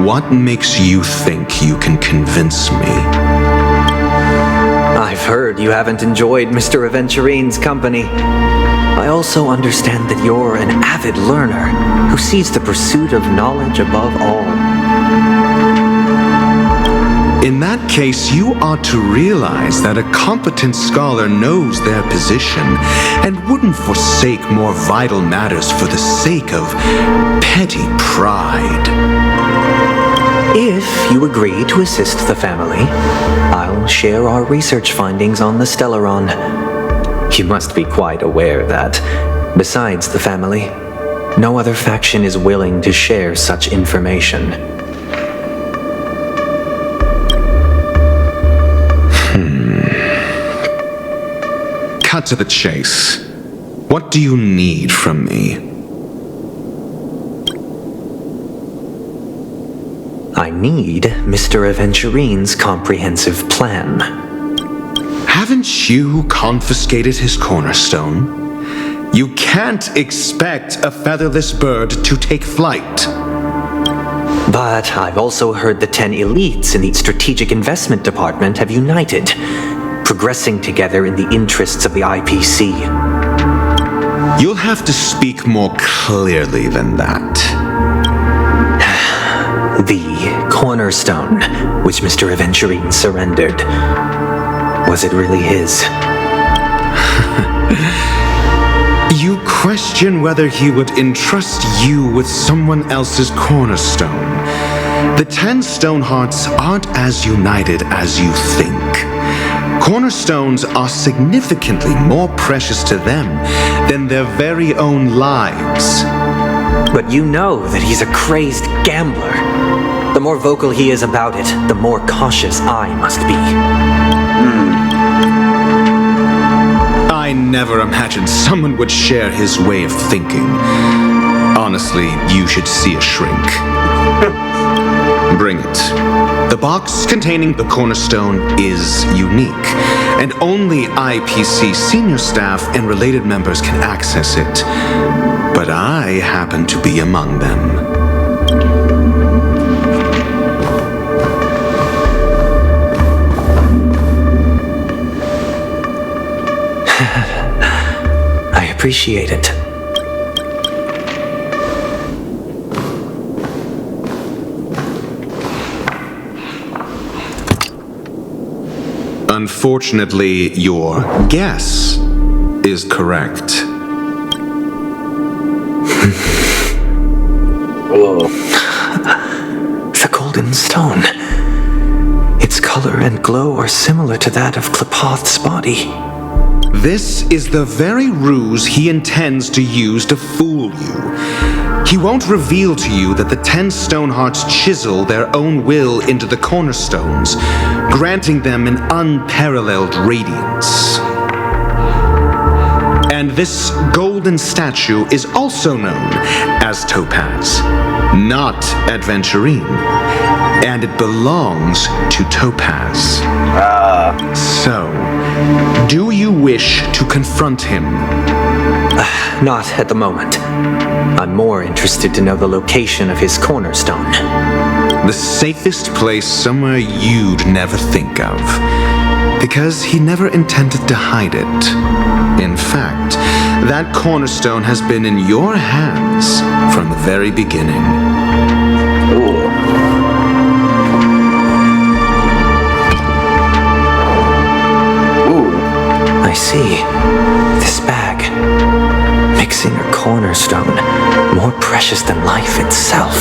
What makes you think you can convince me? I've heard you haven't enjoyed Mr. Aventurine's company. I also understand that you're an avid learner who sees the pursuit of knowledge above all. In that case, you ought to realize that a competent scholar knows their position and wouldn't forsake more vital matters for the sake of petty pride. If you agree to assist the family, I'll share our research findings on the Stellaron. You must be quite aware that, besides the family, no other faction is willing to share such information. Cut to the chase. What do you need from me? I need Mr. Aventurine's comprehensive plan. Haven't you confiscated his cornerstone? You can't expect a featherless bird to take flight. But I've also heard the 10 elites in the Strategic Investment Department have united, progressing together in the interests of the IPC. You'll have to speak more clearly than that. The cornerstone, which Mr. Aventurine surrendered. Was it really his? You question whether he would entrust you with someone else's cornerstone. The 10 Stonehearts aren't as united as you think. Cornerstones are significantly more precious to them than their very own lives. But you know that he's a crazed gambler. The more vocal he is about it, the more cautious I must be. I never imagined someone would share his way of thinking. Honestly, you should see a shrink. Bring it. The box containing the cornerstone is unique, and only IPC senior staff and related members can access it. But but I happen to be among them. I appreciate it. Unfortunately, your guess is correct. The golden stone. Its color and glow are similar to that of Klepoth's body. This is the very ruse he intends to use to fool you. He won't reveal to you that the 10 Stonehearts chisel their own will into the cornerstones, granting them an unparalleled radiance. And this golden statue is also known as Topaz, not Aventurine, and it belongs to Topaz. So, do you wish to confront him? Not at the moment. I'm more interested to know the location of his cornerstone. The safest place somewhere you'd never think of. Because he never intended to hide it. In fact, that cornerstone has been in your hands from the very beginning. I see. This bag. Mixing a cornerstone, more precious than life itself,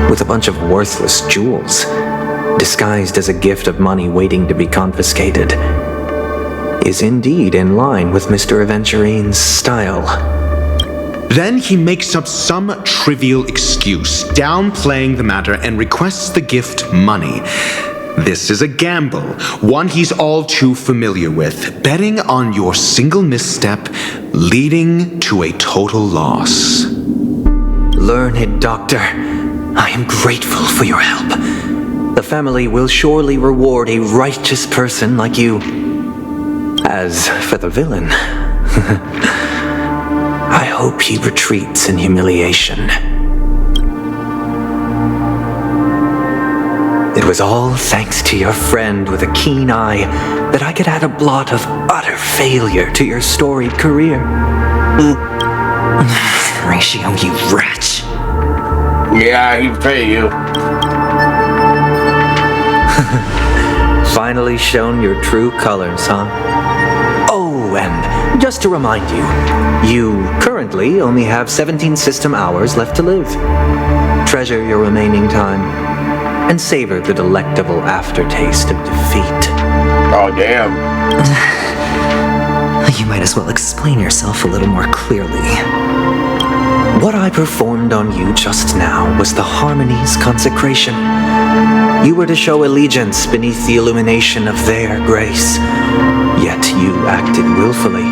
with a bunch of worthless jewels, disguised as a gift of money waiting to be confiscated, is indeed in line with Mr. Aventurine's style. Then he makes up some trivial excuse, downplaying the matter, and requests the gift money. This is a gamble, one he's all too familiar with, betting on your single misstep, leading to a total loss. Learned doctor, I am grateful for your help. The family will surely reward a righteous person like you. As for the villain, I hope he retreats in humiliation. It was all thanks to your friend with a keen eye that I could add a blot of utter failure to your storied career. Ratio, you wretch. Yeah, he pay you. Finally shown your true colors, huh? Oh, and just to remind you, you currently only have 17 system hours left to live. Treasure your remaining time, and savor the delectable aftertaste of defeat. Oh, damn. You might as well explain yourself a little more clearly. What I performed on you just now was the Harmony's consecration. You were to show allegiance beneath the illumination of their grace. Yet you acted willfully,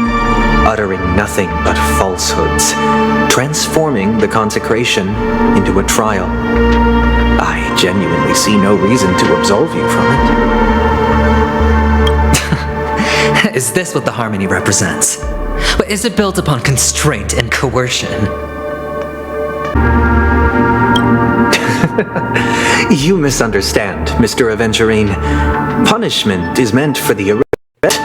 uttering nothing but falsehoods, transforming the consecration into a trial. I genuinely see no reason to absolve you from it. Is this what the Harmony represents? But is it built upon constraint and coercion? You misunderstand, Mr. Aventurine. Punishment is meant for the irreverent,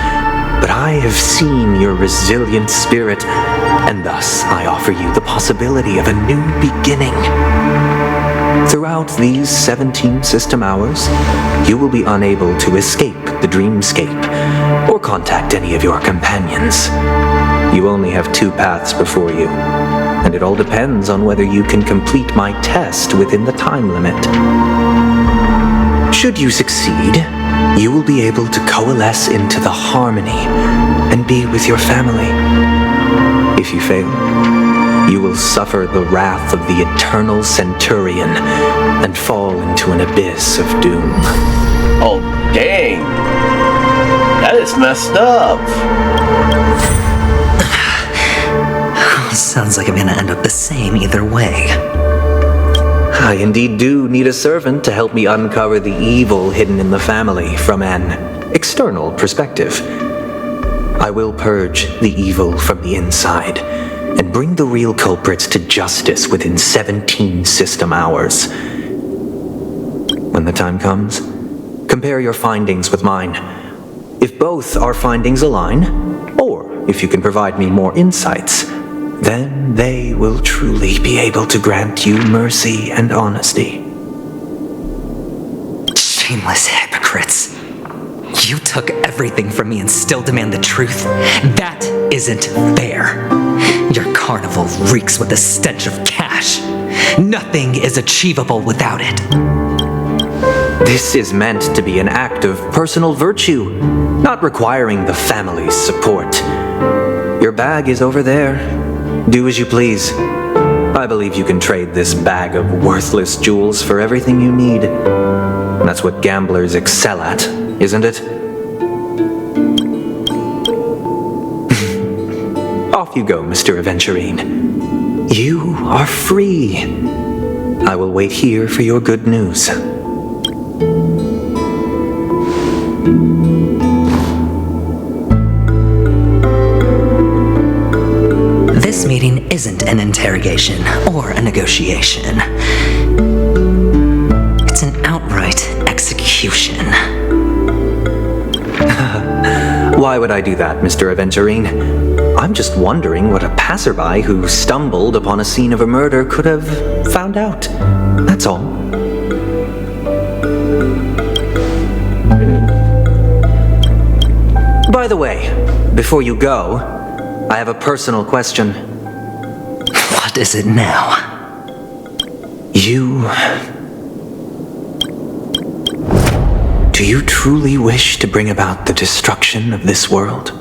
but I have seen your resilient spirit, and thus I offer you the possibility of a new beginning. Throughout these 17 system hours, you will be unable to escape the dreamscape or contact any of your companions. You only have 2 paths before you, and it all depends on whether you can complete my test within the time limit. Should you succeed, you will be able to coalesce into the Harmony and be with your family. If you fail, you will suffer the wrath of the Eternal Centurion and fall into an abyss of doom. Oh, dang. That is messed up. Sounds like I'm gonna end up the same either way. I indeed do need a servant to help me uncover the evil hidden in the family from an external perspective. I will purge the evil from the inside, and bring the real culprits to justice within 17 system hours. When the time comes, compare your findings with mine. If both our findings align, or if you can provide me more insights, then they will truly be able to grant you mercy and honesty. Shameless hypocrites. You took everything from me and still demand the truth? That isn't fair. Your carnival reeks with the stench of cash. Nothing is achievable without it. This is meant to be an act of personal virtue, not requiring the family's support. Your bag is over there. Do as you please. I believe you can trade this bag of worthless jewels for everything you need. That's what gamblers excel at, isn't it? Off you go, Mr. Aventurine. You are free. I will wait here for your good news. This meeting isn't an interrogation or a negotiation. It's an outright execution. Why would I do that, Mr. Aventurine? I'm just wondering what a passerby who stumbled upon a scene of a murder could have found out. That's all. By the way, before you go, I have a personal question. What is it now? Do you truly wish to bring about the destruction of this world?